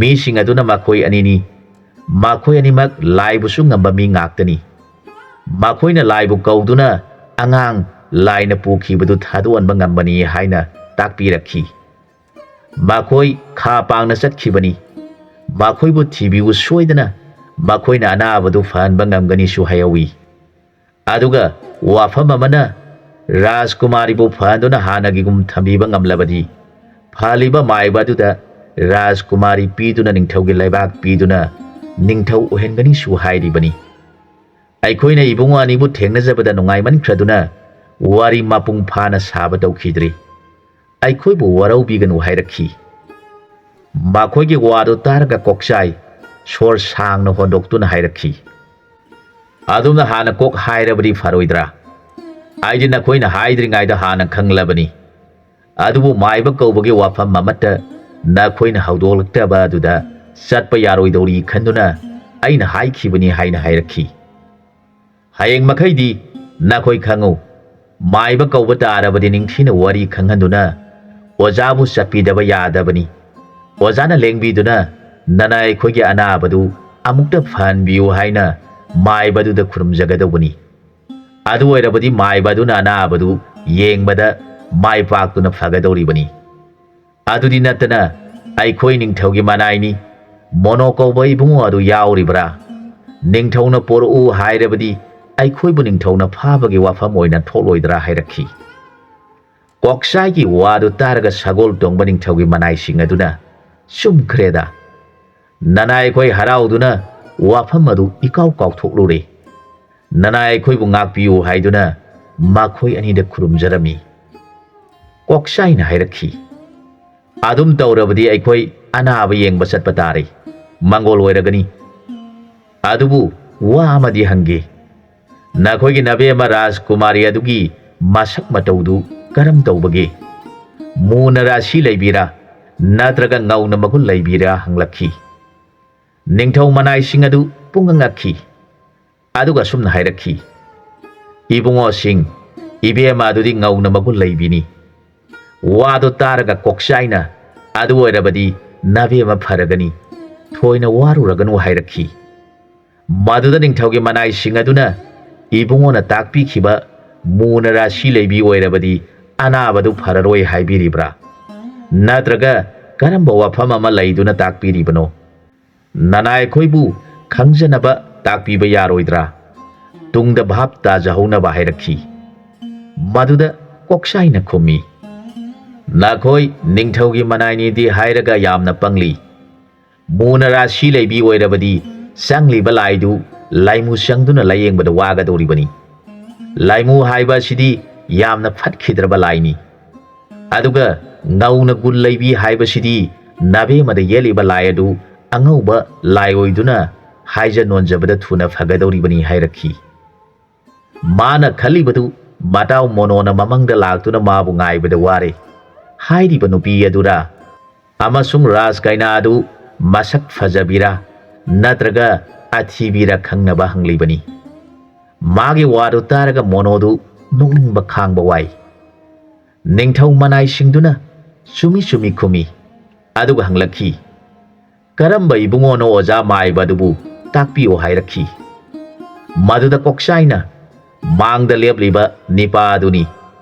ꯃꯤꯁꯤꯡ ꯑꯗꯨꯅ ꯃꯈꯣꯏ ꯑꯅꯤꯅꯤ, ꯃꯈꯣꯏ ꯑꯅꯤꯃꯛ ꯂꯥꯏꯕꯨꯁꯨ ꯉꯝꯕ ꯃꯤ ꯉꯥꯛꯇꯅꯤ꯫ ꯃꯈꯣꯏꯅ ꯂꯥꯏꯕꯨ ꯀꯧꯗꯨꯅ ꯑꯉꯥꯡ ꯂꯥꯏꯅ ꯄꯨꯈꯤꯕꯗꯨ ꯊꯥꯗꯣꯛꯍꯟꯕ ꯉꯝꯕꯅꯤ ꯍꯥꯏꯅ ꯇꯥꯛꯄꯤꯔꯛꯈꯤ꯫ ꯃꯈꯣꯏ ꯈꯥ ꯄꯥꯡꯅ ꯆꯠꯈꯤꯕꯅꯤ꯫ ꯃꯈꯣꯏꯕꯨ ꯊꯤꯕꯤꯌꯨ, ꯁꯣꯏꯗꯅ ꯃꯈꯣꯏꯅ ꯑꯅꯥꯕꯗꯨ ꯐꯍꯟꯕ ꯉꯝꯒꯅꯤꯁꯨ ꯍꯥꯏꯍꯧꯏ꯫ ꯑꯗꯨꯒ ꯋꯥꯐꯝ ꯑꯃꯅ ꯔꯥꯖꯀꯨꯃꯥꯔꯤꯕꯨ ꯐꯍꯟꯗꯨꯅ ꯍꯥꯟꯅꯒꯤꯒꯨꯝ ꯊꯝꯕꯤꯕ ꯉꯝꯂꯕꯗꯤ ꯐꯍꯜꯂꯤꯕ ꯃꯥꯏꯕ ꯑꯗꯨꯗ ꯔꯥꯖꯀꯨꯃꯥꯔꯤ ꯄꯤꯗꯨꯅ ꯅꯤꯡꯊꯧꯒꯤ ꯂꯩꯕꯥꯛ ꯄꯤꯗꯨꯅ ꯅꯤꯡꯊꯧ ꯑꯣꯏꯍꯟꯒꯅꯤꯁꯨ ꯍꯥꯏꯔꯤꯕꯅꯤ꯫ ꯑꯩꯈꯣꯏꯅ ꯏꯕꯨꯡꯉꯣ ꯑꯅꯤꯕꯨ ꯊꯦꯡꯅꯖꯕꯗ ꯅꯨꯡꯉꯥꯏꯃꯟꯈ꯭ꯔꯗꯨꯅ ꯋꯥꯔꯤ ꯃꯄꯨꯡ ꯐꯥꯅ ꯁꯥꯕ ꯇꯧꯈꯤꯗ꯭ꯔꯤ꯫ ꯑꯩꯈꯣꯏꯕꯨ ꯋꯥꯔꯧꯕꯤꯒꯅꯨ ꯍꯥꯏꯔꯛꯈꯤ꯫ ꯃꯈꯣꯏꯒꯤ ꯋꯥꯗꯨ ꯇꯥꯔꯒ ꯀꯣꯛꯆꯥꯏ ꯁꯣꯔ ꯁꯥꯡꯅ ꯍꯣꯟꯗꯣꯛꯇꯨꯅ ꯍꯥꯏꯔꯛꯈꯤ, ꯑꯗꯨꯝꯅ ꯍꯥꯟꯅ ꯀꯣꯛ ꯍꯥꯏꯔꯕꯗꯤ ꯐꯔꯣꯏꯗ꯭ꯔꯥ? ꯑꯩꯗꯤ ꯅꯈꯣꯏꯅ ꯍꯥꯏꯗ꯭ꯔꯤꯉꯩꯗ ꯍꯥꯟꯅ ꯈꯪꯂꯕꯅꯤ꯫ ꯑꯗꯨꯕꯨ ꯃꯥꯏꯕ ꯀꯧꯕꯒꯤ ꯋꯥꯐꯝ ꯑꯃꯠꯇ ꯅꯈꯣꯏꯅ ꯍꯧꯗꯣꯛꯂꯛꯇꯕ ꯑꯗꯨꯗ ꯆꯠꯄ ꯌꯥꯔꯣꯏꯗꯧꯔꯤ ꯈꯟꯗꯨꯅ ꯑꯩꯅ ꯍꯥꯏꯈꯤꯕꯅꯤ ꯍꯥꯏꯅ ꯍꯥꯏꯔꯛꯈꯤ꯫ ꯍꯌꯦꯡ ꯃꯈꯩꯗꯤ ꯅꯈꯣꯏ ꯈꯪꯉꯨ, ꯃꯥꯏꯕ ꯀꯧꯕ ꯇꯥꯔꯕꯗꯤ ꯅꯤꯡꯊꯤꯅ ꯋꯥꯔꯤ ꯈꯪꯍꯟꯗꯨꯅ ꯑꯣꯖꯥꯕꯨ ꯆꯠꯄꯤꯗꯕ ꯌꯥꯗꯕꯅꯤ꯫ ꯑꯣꯖꯥꯅ ꯂꯦꯡꯕꯤꯗꯨꯅ ꯅꯅ ꯑꯩꯈꯣꯏꯒꯤ ꯑꯅꯥꯕꯗꯨ ꯑꯃꯨꯛꯇ ꯐꯍꯟꯕꯤꯌꯨ ꯍꯥꯏꯅ ꯃꯥꯏꯕꯗꯨꯗ ꯈꯨꯔꯨꯝꯖꯒꯗꯧꯕꯅꯤ꯫ ꯑꯗꯨ ꯑꯣꯏꯔꯕꯗꯤ ꯃꯥꯏꯕ ꯑꯗꯨꯅ ꯑꯅꯥꯕꯗꯨ ꯌꯦꯡꯕꯗ ꯃꯥꯏ ꯄꯥꯛꯇꯨꯅ ꯐꯒꯗꯧꯔꯤꯕꯅꯤ꯫ ꯑꯗꯨꯗꯤ ꯅꯠꯇꯅ ꯑꯩꯈꯣꯏ ꯅꯤꯡꯊꯧꯒꯤ ꯃꯅꯥꯏꯅꯤ, ꯃꯣꯅꯣ ꯀꯧꯕ ꯏꯕꯨꯡꯉꯣ ꯑꯗꯨ ꯌꯥꯎꯔꯤꯕ꯭ꯔꯥ? ꯅꯤꯡꯊꯧꯅ ꯄꯣꯔꯛꯎ ꯍꯥꯏꯔꯕꯗꯤ ꯑꯩꯈꯣꯏꯕꯨ ꯅꯤꯡꯊꯧꯅ ꯐꯥꯕꯒꯤ ꯋꯥꯐꯝ ꯑꯣꯏꯅ ꯊꯣꯛꯂꯣꯏꯗ꯭ꯔꯥ ꯍꯥꯏꯔꯛꯈꯤ꯫ ꯀꯣꯛꯆꯥꯏꯒꯤ ꯋꯥꯗꯨ ꯇꯥꯔꯒ ꯁꯒꯣꯜ ꯇꯣꯡꯕ ꯅꯤꯡꯊꯧꯒꯤ ꯃꯅꯥꯏꯁꯤꯡ ꯑꯗꯨꯅ ꯆꯨꯝꯈ꯭ꯔꯦꯗ, ꯅꯅꯥ ꯑꯩꯈꯣꯏ ꯍꯔꯥꯎꯗꯨꯅ ꯋꯥꯐꯝ ꯑꯗꯨ ꯏꯀꯥꯎ ꯀꯥꯎꯊꯣꯛꯂꯨꯔꯦ꯫ ꯅꯅꯥ ꯑꯩꯈꯣꯏꯕꯨ ꯉꯥꯛꯄꯤꯌꯨ ꯍꯥꯏꯗꯨꯅ ꯃꯈꯣꯏ ꯑꯅꯤꯗ ꯈꯨꯔꯨꯝꯖꯔꯝꯃꯤ꯫ ꯀꯣꯛꯆꯥꯏꯅ ꯍꯥꯏꯔꯛꯈꯤ, ꯑꯗꯨꯝ ꯇꯧꯔꯕꯗꯤ ꯑꯩꯈꯣꯏ ꯑꯅꯥꯕ ꯌꯦꯡꯕ ꯆꯠꯄ ꯇꯥꯔꯦ, ꯃꯪꯒꯣꯜ ꯑꯣꯏꯔꯒꯅꯤ꯫ ꯑꯗꯨꯕꯨ ꯋꯥ ꯑꯃꯗꯤ ꯍꯪꯒꯦ, ꯅꯈꯣꯏꯒꯤ ꯅꯕꯦꯝꯃ ꯔꯥꯖꯀꯨꯃꯥꯔꯤ ꯑꯗꯨꯒꯤ ꯃꯁꯛ ꯃꯇꯧꯗꯨ ꯀꯔꯝ ꯇꯧꯕꯒꯦ? ꯃꯨꯅ ꯔꯥꯁꯤ ꯂꯩꯕꯤꯔꯥ ꯅꯠꯇ꯭ꯔꯒ ꯉꯧꯅ ꯃꯒꯨꯟ ꯂꯩꯕꯤꯔꯥ ꯍꯪꯂꯛꯈꯤ꯫ ꯅꯤꯡꯊꯧ ꯃꯅꯥꯏꯁꯤꯡ ꯑꯗꯨ ꯄꯨꯡꯉꯛ ꯉꯛꯈꯤ꯫ ꯑꯗꯨꯒ ꯑꯁꯨꯝꯅ ꯍꯥꯏꯔꯛꯈꯤ, ꯏꯕꯨꯡꯉꯣꯁꯤꯡ, ꯏꯕꯦꯝꯃ ꯑꯗꯨꯗꯤ ꯉꯧꯅ ꯃꯒꯨꯟ ꯂꯩꯕꯤꯅꯤ꯫ ꯋꯥꯗꯨ ꯇꯥꯔꯒ ꯀꯣꯛꯆꯥꯏꯅ ꯑꯗꯨ ꯑꯣꯏꯔꯕꯗꯤ ꯅꯕꯦꯝꯃ ꯐꯔꯒꯅꯤ, ꯊꯣꯏꯅ ꯋꯥꯔꯨꯔꯒꯅꯨ ꯍꯥꯏꯔꯛꯈꯤ꯫ ꯃꯗꯨꯗ ꯅꯤꯡꯊꯧꯒꯤ ꯃꯅꯥꯏꯁꯤꯡ ꯑꯗꯨꯅ ꯏꯕꯨꯡꯉꯣꯅ ꯇꯥꯛꯄꯤꯈꯤꯕ ꯃꯨꯅ ꯔꯥꯁꯤ ꯂꯩꯕꯤ ꯑꯣꯏꯔꯕꯗꯤ ꯑꯅꯥꯕꯗꯨ ꯐꯔꯔꯣꯏ ꯍꯥꯏꯕꯤꯔꯤꯕ꯭ꯔꯥ? ꯅꯠꯇ꯭ꯔꯒ ꯀꯔꯝꯕ ꯋꯥꯐꯝ ꯑꯃ ꯂꯩꯗꯨꯅ ꯇꯥꯛꯄꯤꯔꯤꯕꯅꯣ? ꯅꯅꯥ ꯑꯩꯈꯣꯏꯕꯨ ꯈꯪꯖꯅꯕ ꯇꯥꯛꯄꯤꯕ ꯌꯥꯔꯣꯏꯗ꯭ꯔꯥ? ꯇꯨꯡꯗ ꯚꯥꯞ ꯇꯥꯖꯍꯧꯅꯕ ꯍꯥꯏꯔꯛꯈꯤ꯫ ꯃꯗꯨꯗ ꯀꯣꯛꯆꯥꯏꯅ ꯈꯨꯝꯃꯤ, ꯅꯈꯣꯏ ꯅꯤꯡꯊꯧꯒꯤ ꯃꯅꯥꯏꯅꯤꯗꯤ ꯍꯥꯏꯔꯒ ꯌꯥꯝꯅ ꯄꯪꯂꯤ꯫ ꯃꯨꯅ ꯔꯥꯁꯤ ꯂꯩꯕꯤ ꯑꯣꯏꯔꯕꯗꯤ ꯆꯪꯂꯤꯕ ꯂꯥꯏꯗꯨ ꯂꯥꯏꯃꯨ ꯆꯪꯗꯨꯅ ꯂꯥꯌꯦꯡꯕꯗ ꯋꯥꯒꯗꯧꯔꯤꯕꯅꯤ꯫ ꯂꯥꯏꯃꯨ ꯍꯥꯏꯕ ꯑꯁꯤꯗꯤ ꯌꯥꯝꯅ ꯐꯠꯈꯤꯗ꯭ꯔꯕ ꯂꯥꯏꯅꯤ꯫ ꯑꯗꯨꯒ ꯉꯧꯅ ꯒꯨꯟ ꯂꯩꯕꯤ ꯍꯥꯏꯕꯁꯤꯗꯤ ꯅꯕꯦꯝꯃꯗ ꯌꯦꯠꯂꯤꯕ ꯂꯥꯏ ꯑꯗꯨ ꯑꯉꯧꯕ ꯂꯥꯏ ꯑꯣꯏꯗꯨꯅ ꯍꯥꯏꯖ ꯅꯣꯟꯖꯕꯗ ꯊꯨꯅ ꯐꯒꯗꯧꯔꯤꯕꯅꯤ ꯍꯥꯏꯔꯛꯈꯤ꯫ ꯃꯥꯅ ꯈꯜꯂꯤꯕꯗꯨ ꯃꯇꯥꯎ ꯃꯣꯅꯣꯅ ꯃꯃꯪꯗ ꯂꯥꯛꯇꯨꯅ ꯃꯥꯕꯨ ꯉꯥꯏꯕꯗ ꯋꯥꯔꯦ ꯍꯥꯏꯔꯤꯕ ꯅꯨꯄꯤ ꯑꯗꯨꯔꯥ? ꯑꯃꯁꯨꯡ ꯔꯥꯖ ꯀꯩꯅꯥ ꯑꯗꯨ ꯃꯁꯛ ꯐꯖꯕꯤꯔꯥ ꯅꯠꯇ꯭ꯔꯒ ꯑꯊꯤꯕꯤꯔꯥ ꯈꯪꯅꯕ ꯍꯪꯂꯤꯕꯅꯤ꯫ ꯃꯥꯒꯤ ꯋꯥꯗꯨ ꯇꯥꯔꯒ ꯃꯣꯅꯣꯗꯨ ꯅꯣꯛꯅꯤꯡꯕ ꯈꯥꯡꯕ ꯋꯥꯏ꯫ ꯅꯤꯡꯊꯧ ꯃꯅꯥꯏꯁꯤꯡꯗꯨꯅ ꯆꯨꯝꯃꯤ ꯆꯨꯝꯃꯤ ꯈꯨꯝꯃꯤ꯫ ꯑꯗꯨꯒ ꯍꯪꯂꯛꯈꯤ, ꯀꯔꯝꯕ ꯏꯕꯨꯡꯉꯣꯅꯣ ꯑꯣꯖꯥ ꯃꯥꯏꯕ ꯑꯗꯨꯕꯨ ꯇꯥꯛꯄꯤꯌꯣ ꯍꯥꯏꯔꯛꯈꯤ꯫ ꯃꯗꯨꯗ ꯀꯣꯛꯆꯥꯏꯅ, ꯃꯥꯡꯗ ꯂꯦꯞꯂꯤꯕ ꯅꯤꯄꯥ ꯑꯗꯨꯅꯤ,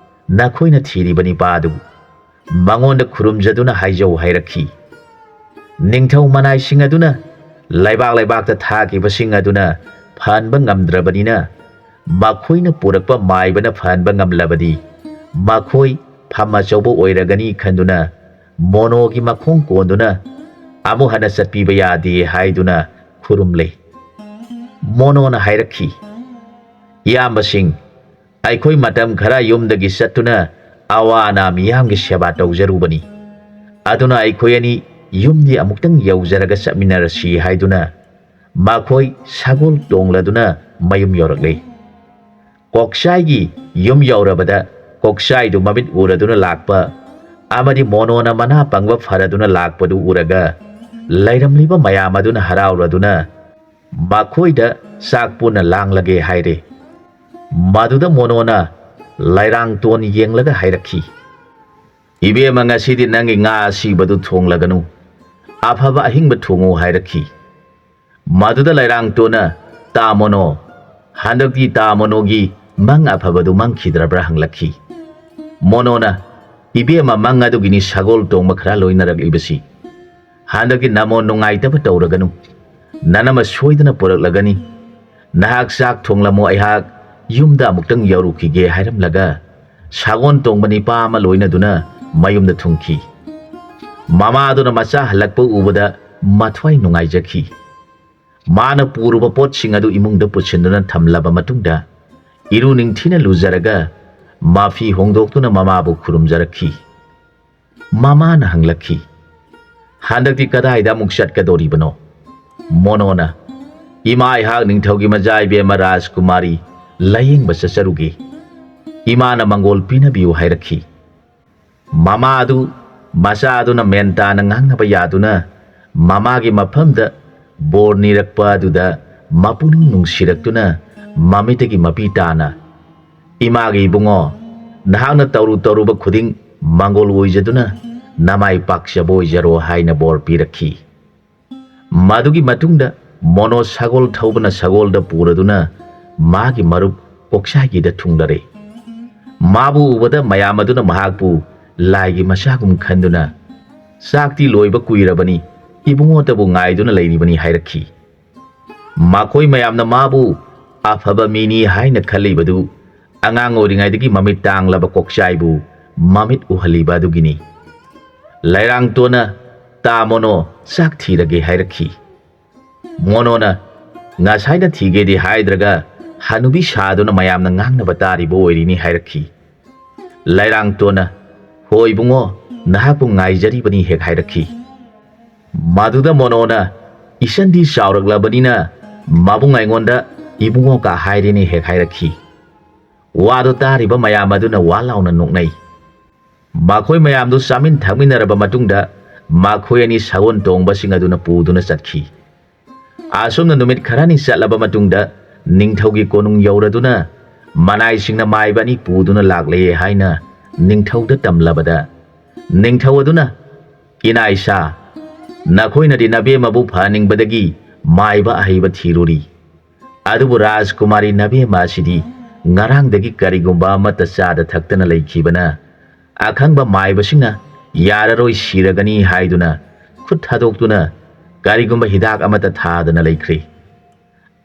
ꯅꯈꯣꯏꯅ ꯊꯤꯔꯤꯕ ꯅꯤꯄꯥ ꯑꯗꯨ ꯃꯉꯣꯟꯗ ꯈꯨꯔꯨꯝꯖꯗꯨꯅ ꯍꯥꯏꯖꯧ ꯍꯥꯏꯔꯛꯈꯤ꯫ ꯅꯤꯡꯊꯧ ꯃꯅꯥꯏꯁꯤꯡ ꯑꯗꯨꯅ ꯂꯩꯕꯥꯛ ꯂꯩꯕꯥꯛꯇ ꯊꯥꯈꯤꯕꯁꯤꯡ ꯑꯗꯨꯅ ꯐꯍꯟꯕ ꯉꯝꯗ꯭ꯔꯕꯅꯤꯅ ꯃꯈꯣꯏꯅ ꯄꯨꯔꯛꯄ ꯃꯥꯏꯕꯅ ꯐꯍꯟꯕ ꯉꯝꯂꯕꯗꯤ ꯃꯈꯣꯏ ꯐꯝ ꯑꯆꯧꯕ ꯑꯣꯏꯔꯒꯅꯤ ꯈꯟꯗꯨꯅ ꯃꯣꯅꯣꯒꯤ ꯃꯈꯣꯡ ꯀꯣꯟꯗꯨꯅ ꯑꯃꯨꯛ ꯍꯟꯅ ꯆꯠꯄꯤꯕ ꯌꯥꯗꯦ ꯍꯥꯏꯗꯨꯅ ꯈꯨꯔꯨꯝꯂꯦ꯫ ꯃꯣꯅꯣꯅ ꯍꯥꯏꯔꯛꯈꯤ, ꯏꯌꯥꯝꯕꯁꯤꯡ, ꯑꯩꯈꯣꯏ ꯃꯇꯝ ꯈꯔ ꯌꯨꯝꯗꯒꯤ ꯆꯠꯇꯨꯅ ꯑꯋꯥ ꯑꯅꯥ ꯃꯤꯌꯥꯝꯒꯤ ꯁꯦꯕꯥ ꯇꯧꯖꯔꯨꯕꯅꯤ꯫ ꯑꯗꯨꯅ ꯑꯩꯈꯣꯏ ꯑꯅꯤ ꯌꯨꯝꯗꯤ ꯑꯃꯨꯛꯇꯪ ꯌꯧꯖꯔꯒ ꯆꯠꯃꯤꯟꯅꯔꯁꯤ ꯍꯥꯏꯗꯨꯅ ꯃꯈꯣꯏ ꯁꯒꯣꯜ ꯇꯣꯡꯂꯗꯨꯅ ꯃꯌꯨꯝ ꯌꯧꯔꯛꯂꯦ꯫ ꯀꯣꯛꯆꯥꯏꯒꯤ ꯌꯨꯝ ꯌꯧꯔꯕꯗ ꯀꯣꯛꯆꯥꯏꯗꯨ ꯃꯃꯤꯠ ꯎꯔꯗꯨꯅ ꯂꯥꯛꯄ ꯑꯃꯗꯤ ꯃꯣꯅꯣꯅ ꯃꯅꯥ ꯄꯪꯕ ꯐꯔꯗꯨꯅ ꯂꯥꯛꯄꯗꯨ ꯎꯔꯒ ꯂꯩꯔꯝꯂꯤꯕ ꯃꯌꯥꯝ ꯑꯗꯨꯅ ꯍꯔꯥꯎꯔꯗꯨꯅ ꯃꯈꯣꯏꯗ ꯆꯥꯛ ꯄꯨꯟꯅ ꯂꯥꯡꯂꯒꯦ ꯍꯥꯏꯔꯦ꯫ ꯃꯗꯨꯗ ꯃꯣꯅꯣꯅ ꯂꯩꯔꯥꯡꯇꯣꯟ ꯌꯦꯡꯂꯒ ꯍꯥꯏꯔꯛꯈꯤ, ꯏꯕꯦꯝꯃ, ꯉꯁꯤꯗꯤ ꯅꯪꯒꯤ ꯉꯥ ꯑꯁꯤꯕꯗꯨ ꯊꯣꯡꯂꯒꯅꯨ, ꯑꯐꯕ ꯑꯍꯤꯡꯕ ꯊꯣꯡꯉꯨ ꯍꯥꯏꯔꯛꯈꯤ꯫ ꯃꯗꯨꯗ ꯂꯩꯔꯥꯡꯇꯣꯟꯅ ꯇꯥ ꯃꯣꯅꯣ, ꯍꯟꯗꯛꯇꯤ ꯇꯥ ꯃꯣꯅꯣꯒꯤ ꯃꯪ ꯑꯐꯕꯗꯨ ꯃꯪꯈꯤꯗ꯭ꯔꯕ꯭ꯔꯥ ꯍꯪꯂꯛꯈꯤ꯫ ꯃꯣꯅꯣꯅ, ꯏꯕꯦꯝꯃ, ꯃꯪ ꯑꯗꯨꯒꯤꯅꯤ ꯁꯒꯣꯜ ꯇꯣꯡꯕ ꯈꯔ ꯂꯣꯏꯅꯔꯛꯂꯤꯕꯁꯤ꯫ ꯍꯟꯗꯛꯇꯤ ꯅꯃꯣꯟ ꯅꯨꯡꯉꯥꯏꯇꯕ ꯇꯧꯔꯒꯅꯨ, ꯅꯅꯝꯃ ꯁꯣꯏꯗꯅ ꯄꯨꯔꯛꯂꯒꯅꯤ꯫ ꯅꯍꯥꯛ ꯆꯥꯛ ꯊꯣꯡꯂꯝꯃꯣ, ꯑꯩꯍꯥꯛ ꯌꯨꯝꯗ ꯑꯃꯨꯛꯇꯪ ꯌꯧꯔꯨꯈꯤꯒꯦ ꯍꯥꯏꯔꯝꯂꯒ ꯁꯒꯣꯜ ꯇꯣꯡꯕ ꯅꯤꯄꯥ ꯑꯃ ꯂꯣꯏꯅꯗꯨꯅ ꯃꯌꯨꯝꯗ ꯊꯨꯡꯈꯤ꯫ ꯃꯃꯥꯗꯨꯅ ꯃꯆꯥ ꯍꯜꯂꯛꯄ ꯎꯕꯗ ꯃꯊ꯭ꯋꯥꯏ ꯅꯨꯡꯉꯥꯏꯖꯈꯤ꯫ ꯃꯥꯅ ꯄꯨꯔꯨꯕ ꯄꯣꯠꯁꯤꯡ ꯑꯗꯨ ꯏꯃꯨꯡꯗ ꯄꯨꯁꯤꯟꯗꯨꯅ ꯊꯝꯂꯕ ꯃꯇꯨꯡꯗ ꯏꯔꯨ ꯅꯤꯡꯊꯤꯅ ꯂꯨꯖꯔꯒ ꯃꯐꯤ ꯍꯣꯡꯗꯣꯛꯇꯨꯅ ꯃꯃꯥꯕꯨ ꯈꯨꯔꯨꯝꯖꯔꯛꯈꯤ꯫ ꯃꯃꯥꯅ ꯍꯪꯂꯛꯈꯤ, ꯍꯟꯗꯛꯇꯤ ꯀꯗꯥꯏꯗ ꯑꯃꯨꯛ ꯆꯠꯀꯗꯣꯔꯤꯕꯅꯣ? ꯃꯣꯅꯣꯅ, ꯏꯃꯥ, ꯑꯩꯍꯥꯛ ꯅꯤꯡꯊꯧꯒꯤ ꯃꯆꯥ ꯏꯕꯦꯝꯃ ꯔꯥꯖꯀꯨꯃꯥꯔꯤ ꯂꯥꯌꯦꯡꯕ ꯆꯠꯆꯔꯨꯒꯦ꯫ ꯏꯃꯥꯅ ꯃꯪꯒꯣꯜ ꯄꯤꯅꯕꯤꯌꯨ ꯍꯥꯏꯔꯛꯈꯤ꯫ ꯃꯃꯥ ꯑꯗꯨ ꯃꯆꯥ ꯑꯗꯨꯅ ꯃꯦꯟ ꯇꯥꯅ ꯉꯥꯡꯅꯕ ꯌꯥꯗꯨꯅ ꯃꯃꯥꯒꯤ ꯃꯐꯝꯗ ꯕꯣꯔ ꯅꯤꯔꯛꯄ ꯑꯗꯨꯗ ꯃꯄꯨꯛꯅꯤꯡ ꯅꯨꯡꯁꯤꯔꯛꯇꯨꯅ ꯃꯃꯤꯠꯇꯒꯤ ꯃꯄꯤ ꯇꯥꯅ, ꯏꯃꯥꯒꯤ ꯏꯕꯨꯡꯉꯣ, ꯅꯍꯥꯛꯅ ꯇꯧꯔꯨꯕ ꯈꯨꯗꯤꯡ ꯃꯪꯒꯣꯜ ꯑꯣꯏꯖꯗꯨꯅ ꯅꯃꯥꯏ ꯄꯥꯛꯆꯕ ꯑꯣꯏꯖꯔꯣ ꯍꯥꯏꯅ ꯕꯣꯔ ꯄꯤꯔꯛꯈꯤ꯫ ꯃꯗꯨꯒꯤ ꯃꯇꯨꯡꯗ ꯃꯣꯅꯣ ꯁꯒꯣꯜ ꯊꯧꯕꯅ ꯁꯒꯣꯜꯗ ꯄꯨꯔꯗꯨꯅ ꯃꯥꯒꯤ ꯃꯔꯨꯞ ꯀꯣꯛꯆꯥꯏꯒꯤꯗ ꯊꯨꯡꯂꯔꯦ꯫ ꯃꯥꯕꯨ ꯎꯕꯗ ꯃꯌꯥꯝ ꯑꯗꯨꯅ ꯃꯍꯥꯛꯄꯨ ꯂꯥꯏꯒꯤ ꯃꯆꯥꯒꯨꯝ ꯈꯟꯗꯨꯅ ꯆꯥꯛꯇꯤ ꯂꯣꯏꯕ ꯀꯨꯏꯔꯕꯅꯤ, ꯏꯕꯨꯡꯉꯣꯇꯕꯨ ꯉꯥꯏꯗꯨꯅ ꯂꯩꯔꯤꯕꯅꯤ ꯍꯥꯏꯔꯛꯈꯤ꯫ ꯃꯈꯣꯏ ꯃꯌꯥꯝꯅ ꯃꯥꯕꯨ ꯑꯐꯕ ꯃꯤꯅꯤ ꯍꯥꯏꯅ ꯈꯜꯂꯤꯕꯗꯨ ꯑꯉꯥꯡ ꯑꯣꯏꯔꯤꯉꯩꯗꯒꯤ ꯃꯃꯤꯠ ꯇꯥꯡꯂꯕ ꯀꯣꯛꯆꯥꯏꯕꯨ ꯃꯃꯤꯠ ꯎꯍꯜꯂꯤꯕ ꯑꯗꯨꯒꯤꯅꯤ꯫ ꯂꯩꯔꯥꯡꯇꯣꯟꯅ ꯇꯥ ꯃꯣꯅꯣ ꯆꯥꯛ ꯊꯤꯔꯒꯦ ꯍꯥꯏꯔꯛꯈꯤ꯫ ꯃꯣꯅꯣꯅ, ꯉꯁꯥꯏꯅ ꯊꯤꯒꯦꯗꯤ ꯍꯥꯏꯗ꯭ꯔꯒ ꯍꯅꯨꯕꯤ ꯁꯥꯗꯨꯅ ꯃꯌꯥꯝꯅ ꯉꯥꯡꯅꯕ ꯇꯥꯔꯤꯕ ꯑꯣꯏꯔꯤꯅꯤ ꯍꯥꯏꯔꯛꯈꯤ꯫ ꯂꯩꯔꯥꯡꯇꯣꯟꯅ, ꯍꯣꯏ ꯏꯕꯨꯡꯉꯣ, ꯅꯍꯥꯛꯄꯨ ꯉꯥꯏꯖꯔꯤꯕꯅꯤ ꯍꯦꯛ ꯍꯥꯏꯔꯛꯈꯤ꯫ ꯃꯗꯨꯗ ꯃꯣꯅꯣꯅ, ꯏꯆꯟꯗꯤ ꯆꯥꯎꯔꯛꯂꯕꯅꯤꯅ ꯃꯕꯨꯡ ꯑꯩꯉꯣꯟꯗ ꯏꯕꯨꯡꯉꯣꯀ ꯍꯥꯏꯔꯦꯅꯦ ꯍꯦꯛ ꯍꯥꯏꯔꯛꯈꯤ꯫ ꯋꯥꯗꯨ ꯇꯥꯔꯤꯕ ꯃꯌꯥꯝ ꯑꯗꯨꯅ ꯋꯥ ꯂꯥꯎꯅ ꯅꯣꯛꯅꯩ꯫ ꯃꯈꯣꯏ ꯃꯌꯥꯝꯗꯨ ꯆꯥꯃꯤꯟ ꯊꯛꯃꯤꯟꯅꯔꯕ ꯃꯇꯨꯡꯗ ꯃꯈꯣꯏ ꯑꯅꯤ ꯁꯒꯣꯜ ꯇꯣꯡꯕꯁꯤꯡ ꯑꯗꯨꯅ ꯄꯨꯗꯨꯅ ꯆꯠꯈꯤ꯫ ꯑꯁꯨꯝꯅ ꯅꯨꯃꯤꯠ ꯈꯔꯅꯤ ꯆꯠꯂꯕ ꯃꯇꯨꯡꯗ ꯅꯤꯡꯊꯧꯒꯤ ꯀꯣꯅꯨꯡ ꯌꯧꯔꯗꯨꯅ ꯃꯅꯥꯏꯁꯤꯡꯅ ꯃꯥꯏꯕ ꯑꯅꯤ ꯄꯨꯗꯨꯅ ꯂꯥꯛꯂꯦ ꯍꯥꯏꯅ ꯅꯤꯡꯊꯧꯗ ꯇꯝꯂꯕꯗ ꯅꯤꯡꯊꯧ ꯑꯗꯨꯅ, ꯏꯅꯥꯏꯁꯥ, ꯅꯈꯣꯏꯅꯗꯤ ꯅꯕꯦꯝꯃꯕꯨ ꯐꯍꯟꯅꯤꯡꯕꯗꯒꯤ ꯃꯥꯏꯕ ꯑꯍꯩꯕ ꯊꯤꯔꯨꯔꯤ, ꯑꯗꯨꯕꯨ ꯔꯥꯖꯀꯨꯃꯥꯔꯤ ꯅꯕꯦꯝꯃ ꯑꯁꯤꯗꯤ ꯉꯔꯥꯡꯗꯒꯤ ꯀꯔꯤꯒꯨꯝꯕ ꯑꯃꯠꯇ ꯆꯥꯗ ꯊꯛꯇꯅ ꯂꯩꯈꯤꯕꯅ ꯑꯈꯪꯕ ꯃꯥꯏꯕꯁꯤꯡꯅ ꯌꯥꯔꯔꯣꯏ, ꯁꯤꯔꯒꯅꯤ ꯍꯥꯏꯗꯨꯅ ꯈꯨꯠ ꯊꯥꯗꯣꯛꯇꯨꯅ ꯀꯔꯤꯒꯨꯝꯕ ꯍꯤꯗꯥꯛ ꯑꯃꯠꯇ ꯊꯥꯗꯅ ꯂꯩꯈ꯭ꯔꯦ꯫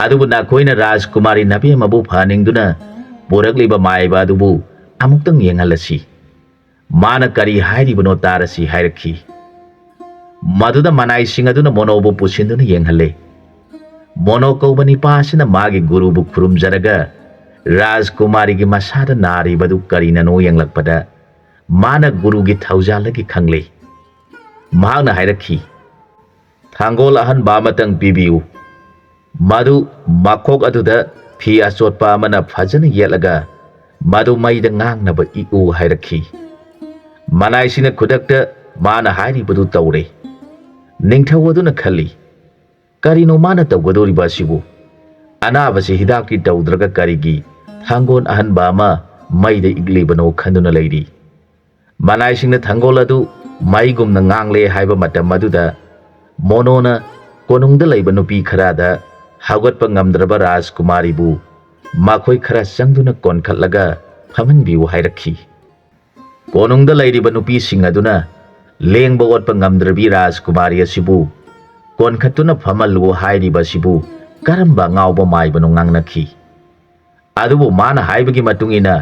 ꯑꯗꯨꯕꯨ ꯅꯈꯣꯏꯅ ꯔꯥꯖꯀꯨꯃꯥꯔꯤ ꯅꯕꯦꯝꯃꯕꯨ ꯐꯍꯟꯅꯤꯡꯗꯨꯅ ꯄꯨꯔꯛꯂꯤꯕ ꯃꯥꯏꯕ ꯑꯗꯨꯕꯨ ꯑꯃꯨꯛꯇꯪ ꯌꯦꯡꯍꯜꯂꯁꯤ, ꯃꯥꯅ ꯀꯔꯤ ꯍꯥꯏꯔꯤꯕꯅꯣ ꯇꯥꯔꯁꯤ ꯍꯥꯏꯔꯛꯈꯤ꯫ ꯃꯗꯨꯗ ꯃꯅꯥꯏꯁꯤꯡ ꯑꯗꯨꯅ ꯃꯣꯅꯣꯕꯨ ꯄꯨꯁꯤꯟꯗꯨꯅ ꯌꯦꯡꯍꯜꯂꯦ꯫ ꯃꯣꯅꯣ ꯀꯧꯕ ꯅꯤꯄꯥ ꯑꯁꯤꯅ ꯃꯥꯒꯤ ꯒꯨꯔꯨꯕꯨ ꯈꯨꯔꯨꯝꯖꯔꯒ ꯔꯥꯖꯀꯨꯃꯥꯔꯤꯒꯤ ꯃꯁꯥꯗ ꯅꯥꯔꯤꯕꯗꯨ ꯀꯔꯤꯅꯅꯣ ꯌꯦꯡꯂꯛꯄꯗ ꯃꯥꯅ ꯒꯨꯔꯨꯒꯤ ꯊꯧꯖꯥꯜꯗꯒꯤ ꯈꯪꯂꯦ꯫ ꯃꯍꯥꯛꯅ ꯍꯥꯏꯔꯛꯈꯤ, ꯊꯥꯡꯒꯣꯜ ꯑꯍꯟꯕ ꯑꯃꯇꯪ ꯄꯤꯕꯤꯌꯨ, ꯃꯗꯨ ꯃꯈꯣꯛ ꯑꯗꯨꯗ ꯐꯤ ꯑꯆꯣꯠꯄ ꯑꯃꯅ ꯐꯖꯅ ꯌꯦꯠꯂꯒ ꯃꯗꯨ ꯃꯩꯗ ꯉꯥꯡꯅꯕ ꯏꯛꯎ ꯍꯥꯏꯔꯛꯈꯤ꯫ ꯃꯅꯥꯏꯁꯤꯡꯅ ꯈꯨꯗꯛꯇ ꯃꯥꯅ ꯍꯥꯏꯔꯤꯕꯗꯨ ꯇꯧꯔꯦ꯫ ꯅꯤꯡꯊꯧ ꯑꯗꯨꯅ ꯈꯜꯂꯤ, ꯀꯔꯤꯅꯣ ꯃꯥꯅ ꯇꯧꯒꯗꯧꯔꯤꯕ ꯑꯁꯤꯕꯨ? ꯑꯅꯥꯕꯁꯤ ꯍꯤꯗꯥꯛꯇꯤ ꯇꯧꯗ꯭ꯔꯒ ꯀꯔꯤꯒꯤ ꯊꯥꯡꯒꯣꯜ ꯑꯍꯟꯕ ꯑꯃ ꯃꯩꯗ ꯏꯛꯂꯤꯕꯅꯣ ꯈꯟꯗꯨꯅ ꯂꯩꯔꯤ꯫ ꯃꯅꯥꯏꯁꯤꯡꯅ ꯊꯥꯡꯒꯣꯜ ꯑꯗꯨ ꯃꯩꯒꯨꯝꯅ ꯉꯥꯡꯂꯦ ꯍꯥꯏꯕ ꯃꯇꯝ ꯑꯗꯨꯗ ꯃꯣꯅꯣꯅ ꯀꯣꯅꯨꯡꯗ ꯂꯩꯕ ꯅꯨꯄꯤ ꯈꯔꯗ ꯍꯧꯒꯠꯄ ꯉꯝꯗ꯭ꯔꯕ ꯔꯥꯖꯀꯨꯃꯥꯔꯤꯕꯨ ꯃꯈꯣꯏ ꯈꯔ ꯆꯪꯗꯨꯅ ꯀꯣꯟꯈꯠꯂꯒ ꯐꯝꯍꯟꯕꯤꯌꯨ ꯍꯥꯏꯔꯛꯈꯤ꯫ ꯀꯣꯅꯨꯡꯗ ꯂꯩꯔꯤꯕ ꯅꯨꯄꯤꯁꯤꯡ ꯑꯗꯨꯅ ꯂꯦꯡꯕ ꯑꯣꯠꯄ ꯉꯝꯗ꯭ꯔꯕꯤ ꯔꯥꯖꯀꯨꯃꯥꯔꯤ ꯑꯁꯤꯕꯨ ꯀꯣꯟꯈꯠꯇꯨꯅ ꯐꯝꯍꯜꯂꯨ ꯍꯥꯏꯔꯤꯕ ꯑꯁꯤꯕꯨ karamba ngauba maibano ngangnakhi adubu mana haibagi matungina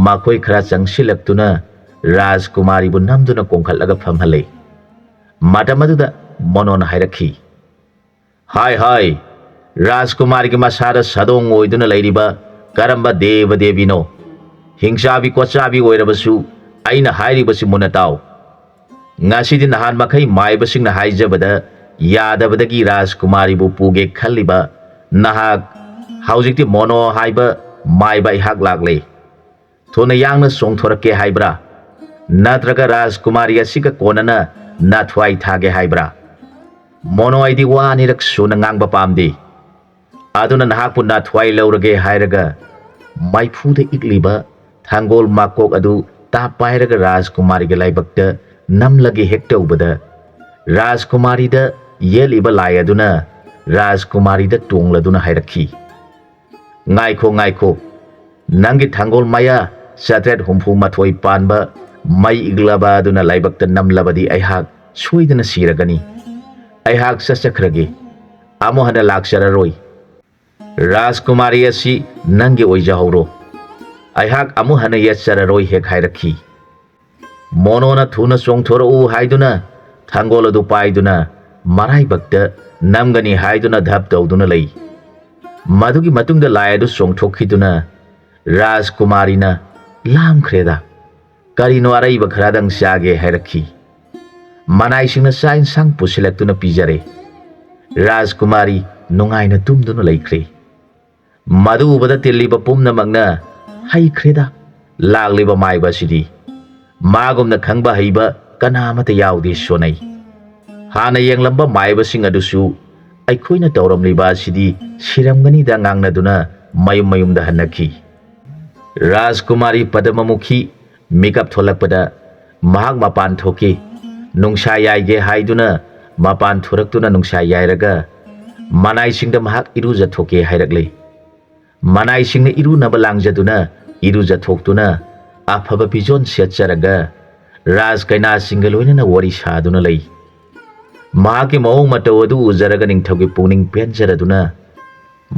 makhoi khara changsilaktuna Rajkumari bu namduna kongkhatlaga phamhale matamaduda monona hairakhi hai Rajkumari ki masada sadong oiduna lairiba karamba deva devino hingsabi kwachabi oirabasu aina hairibasi munataw ngasidi nahan makai maibasingna haijabada yadabadagi Rajkumari bu puge khaliba nahak haujikti mono haiba maiba ihak lagle thona yangna songthorake haibra natraga Rajkumari asika konana nathwai thage haibra mono aidi wani rak suna ngangba pamdi aduna nahakpu nathwai laurage hairaga maiphude ikliba thangol makok adu ta pairaga Rajkumari ge laibakta namlage hekta ubada Rajkumari da yeliba lai aduna Rajkumari da tongladuna hairakhi ngaiko nangi thangol maya satret humpu mathoi panba mai iglaba aduna laibakta namlabadi aihak soidana siragani aihak sasakhrage amo hana laksararoi Rajkumari asi nangi oijahoro aihak amo hana yatsararoi hek hairakhi monona thuna songthoro u haiduna thangol adu paiduna marai bakta namgani haiduna dhap tawduna lei madugi matungda lai adu songthokhiduna Rajkumari na lamkhreda karino araiba kharadang sage hairakhi manai singna sain sang pusilaktuna pijare Rajkumari nungaina tumduna laikhre madu ubada tilliba pumna magna haikreda lagliba maiba sidi magumna khangba haiba kanamata yaudi sonai hana yenglamba maiba sing adusu aikhoina tawramliba sidi siramgani da ngangna duna mayum da hanakhi Rajkumari padamamukhi mikap tholakpada mahak mapan thoki nungsa yaige haiduna mapan thoraktuna nungsa yairaga manai singda mahak iruja thoke hairakle manai singna iru nabalangjaduna iruja thoktuna afaba bijon setcharaga Rajkaina singaloina wari saduna lei mahaki maung matawadu uzaraga ningthaugi puning penjaraduna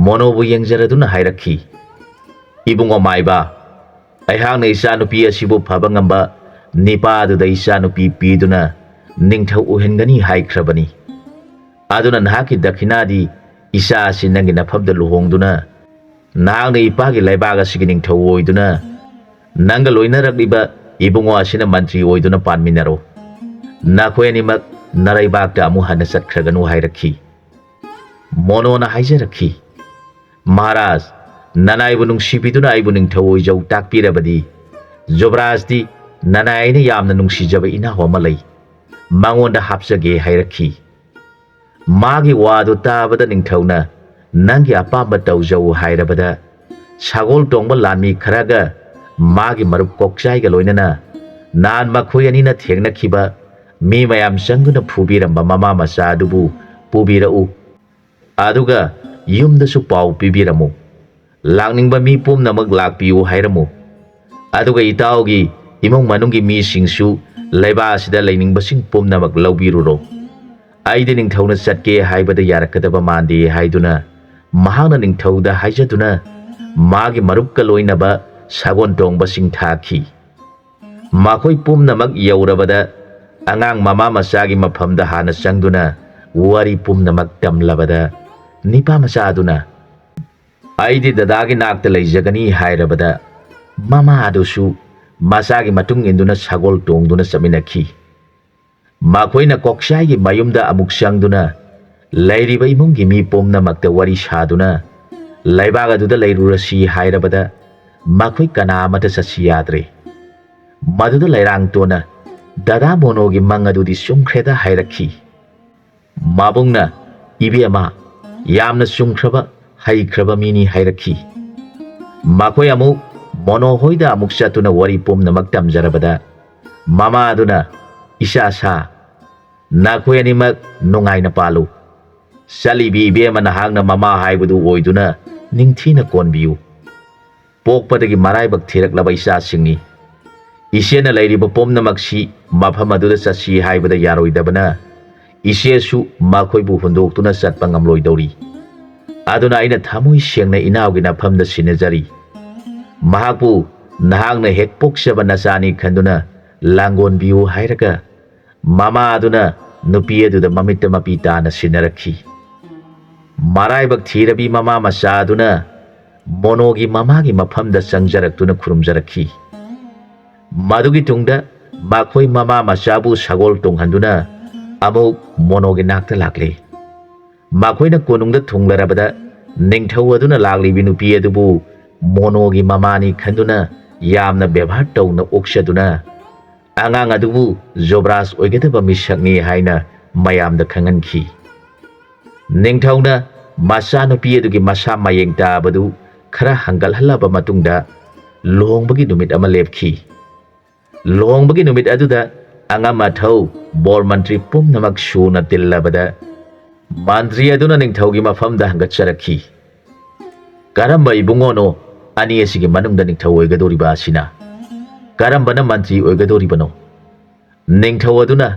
monobu yengjaraduna hairakhi ibungo maiba aihang isa nupi asibu phabangamba nipa aduda isa nupi piduna ningthau uhengani haikrabani aduna nahaki dakhinadi isa asi nangi nafabda luhongduna nahang ipagi laibaga sigi ningthau oiduna nanga loinaragliba ibungo asina mantri oiduna panminaro nakhoyanimak naraibakta amu hana satkraganu hairakhi monona haijarakhi Maharaj nanaibu nungsibiduna aibu ningthau oijau takpirabadi Jobrajdi nanaina yamna nungsijaba ina homalai mangonda hapsage hairakhi magi wadu tabada ningthauna nangi apamba tawjau hairabada sagol tongba lami kharaga magi marup kokchaiga loinana nan makhoi anina thengna mi mayam sanguna phubiramba mama macha adubu pubirau aduga yumdasu pau pibiramu lakningba mi pumnamak lakpiu hairamu aduga itaugi imong manunggi mi singsu laiba asida lainingbasing pumnamak laubiruro aidi ningthauna satke haibada yarakadaba mandi haiduna mahana ningthauda haijaduna magi marupka loinaba sagon tongbasing thakhi makhoi pumnamak yaurabada angang mama masagi maphamda hana sangduna wari pumnamak tamlabada nipa macha aduna aidi dadagi nakta leijagani hairabada mama adusu masagi matung induna sagol tongduna saminakhi makhoina kokshai mayumda amuk sangduna lairiba imungi mi pomnamakta wari saduna laibaga duda lairurasi hairabada makhoi kanamata sasiyadre maduda lairang tona dada monogi mangadudi sumkhreda hairakhi mabungna ibema yamna sumkhraba haikraba mini hairakhi makhoi amuk mono hoida amuk satuna wari pomnamak tamjarabada mama aduna isa sa nakhoi animak nungaina palu salibi ibema nahangna mama haibudu oiduna ningthina konbiu pokpadagi maraibak thiraklaba isa singni isena lairiba pomnamaksi mafam aduda chasi haibada yaroidabana isesu makhoibu hundoktuna satpa ngamloidori aduna aina thamoi sengna inawgi nafamda sinajari mahakpu nahakna hek poksaba nachani khanduna langon biu hairaga mama aduna nupi aduda mamitta mapi tana sinarakhi maraibak thirabi mama macha aduna monogi mamagi mafamda changjaraktuna khurumjarakhi madugi tungda makhoi mama machabu sagol tonghanduna amuk monogi nakta lakle makhoi na konungda thunglarabada ningthau aduna laklibi nupi adubu monogi mamani khanduna yamna bebhar tawna okshaduna angang adubu jobras oigadaba misakni haina mayamda khangankhi ningthauna macha nupi adugi masa mayeng tabadu khara hangalhalaba matungda lohongbagi numit ama lepkhi lohongbagi numit aduda anga mathau bor mantri pumnamak suna tillabada mantri aduna ningthaugi mafamda hangatcharakhi karamba ibungono ani asigi manungda ningthau oigadoriba asina karambana mantri oigadoribano ningthau aduna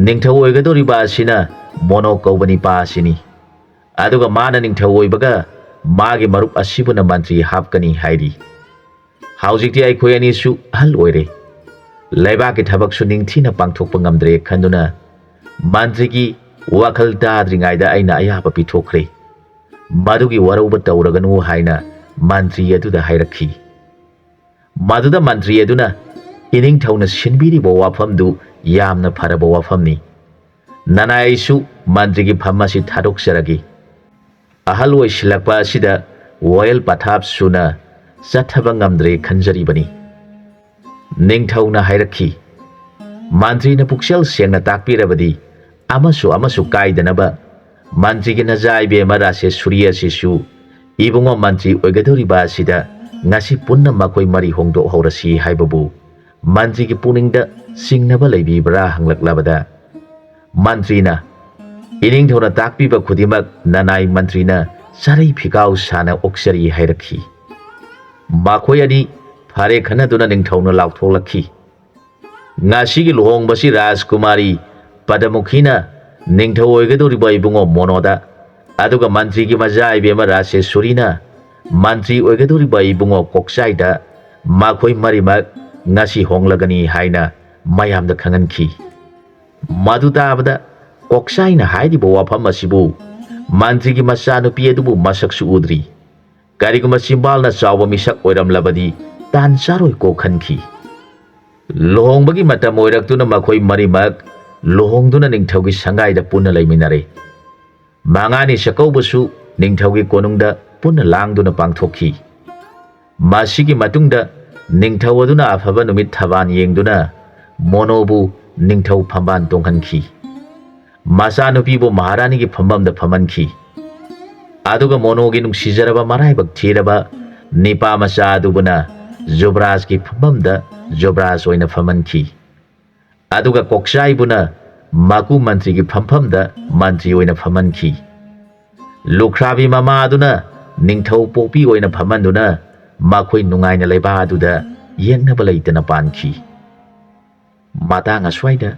ningthau oigadoriba asina mono kaubani pa asini aduga mana ningthau oibaga magi marup asibuna mantri hapkani hairi haujikti aikhoi ani su hal oire laiba ki thabak su ningthina pangthokpa ngamdre khanduna mantri ki wakhal tadringaida aina ayaba pithokre madugi warauba tawraganu haina mantri aduda hairakhi maduda mantri aduna ining thauna sinbiriba wafamdu yamna faraba wafamni nanaisu mantri gi phamasi thadokseragi ahal oisilakpa asida royal pathap suna chathaba ngamdre khanjaribani ningthauna hairakhi mantri na puksel sengna takpirabadi amasu kaidanaba mantri gi najai be marase surya sisu ibungo mantri oigadoriba asida ngasi punna makoi mari hongdo horasi haibabu mantri gi puningda singnaba leibibra hanglaklabada mantrina ining thona takpiba khudimak nanai mantrina sarai phikau sana oksari hairakhi makhoi ani phare khana duna ning thauna lautholakhi ngasi gi lohongbasi rajkumari padamukhina ning thau oigadoriba ibungo monoda aduga mantri gi majai bema rase surina mantri oigadoriba ibungo koksaida makhoi marimak ngasi honglagani haina mayamda khangankhi madu tabada koksaina hairiba wafam asibu mantri gi macha nupi adubu masaksu udri kariguma simbalna chawba misak oiramlabadi tan charoi ko khankhi lohongbagi matam oiraktuna makhoi marimak lohongduna ningthaugi sangaida punna leiminare mangani sakaubasu ningthaugi konungda punna langduna pangthokhi masigi matungda ningthau aduna afaba numit thaban yengduna monobu ningthau phamban tonghankhi macha nupibu maharani gi phambamda phamanki aduga monogi nungsijaraba maraibak thiraba nipa macha adubuna jobraj gi phambamda jobraj oina phamanki aduga koksaibuna maku mantri gi phamhamda mantri oina phamanki lukhrabi mama aduna ningthau popi oina phamanduna makhoi nungaina leiba aduda yengnaba leitana pankhi matang aswaida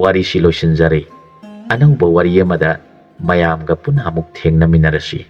wari silosinjare anauba wari amada mayamga punamuk thengnaminarasi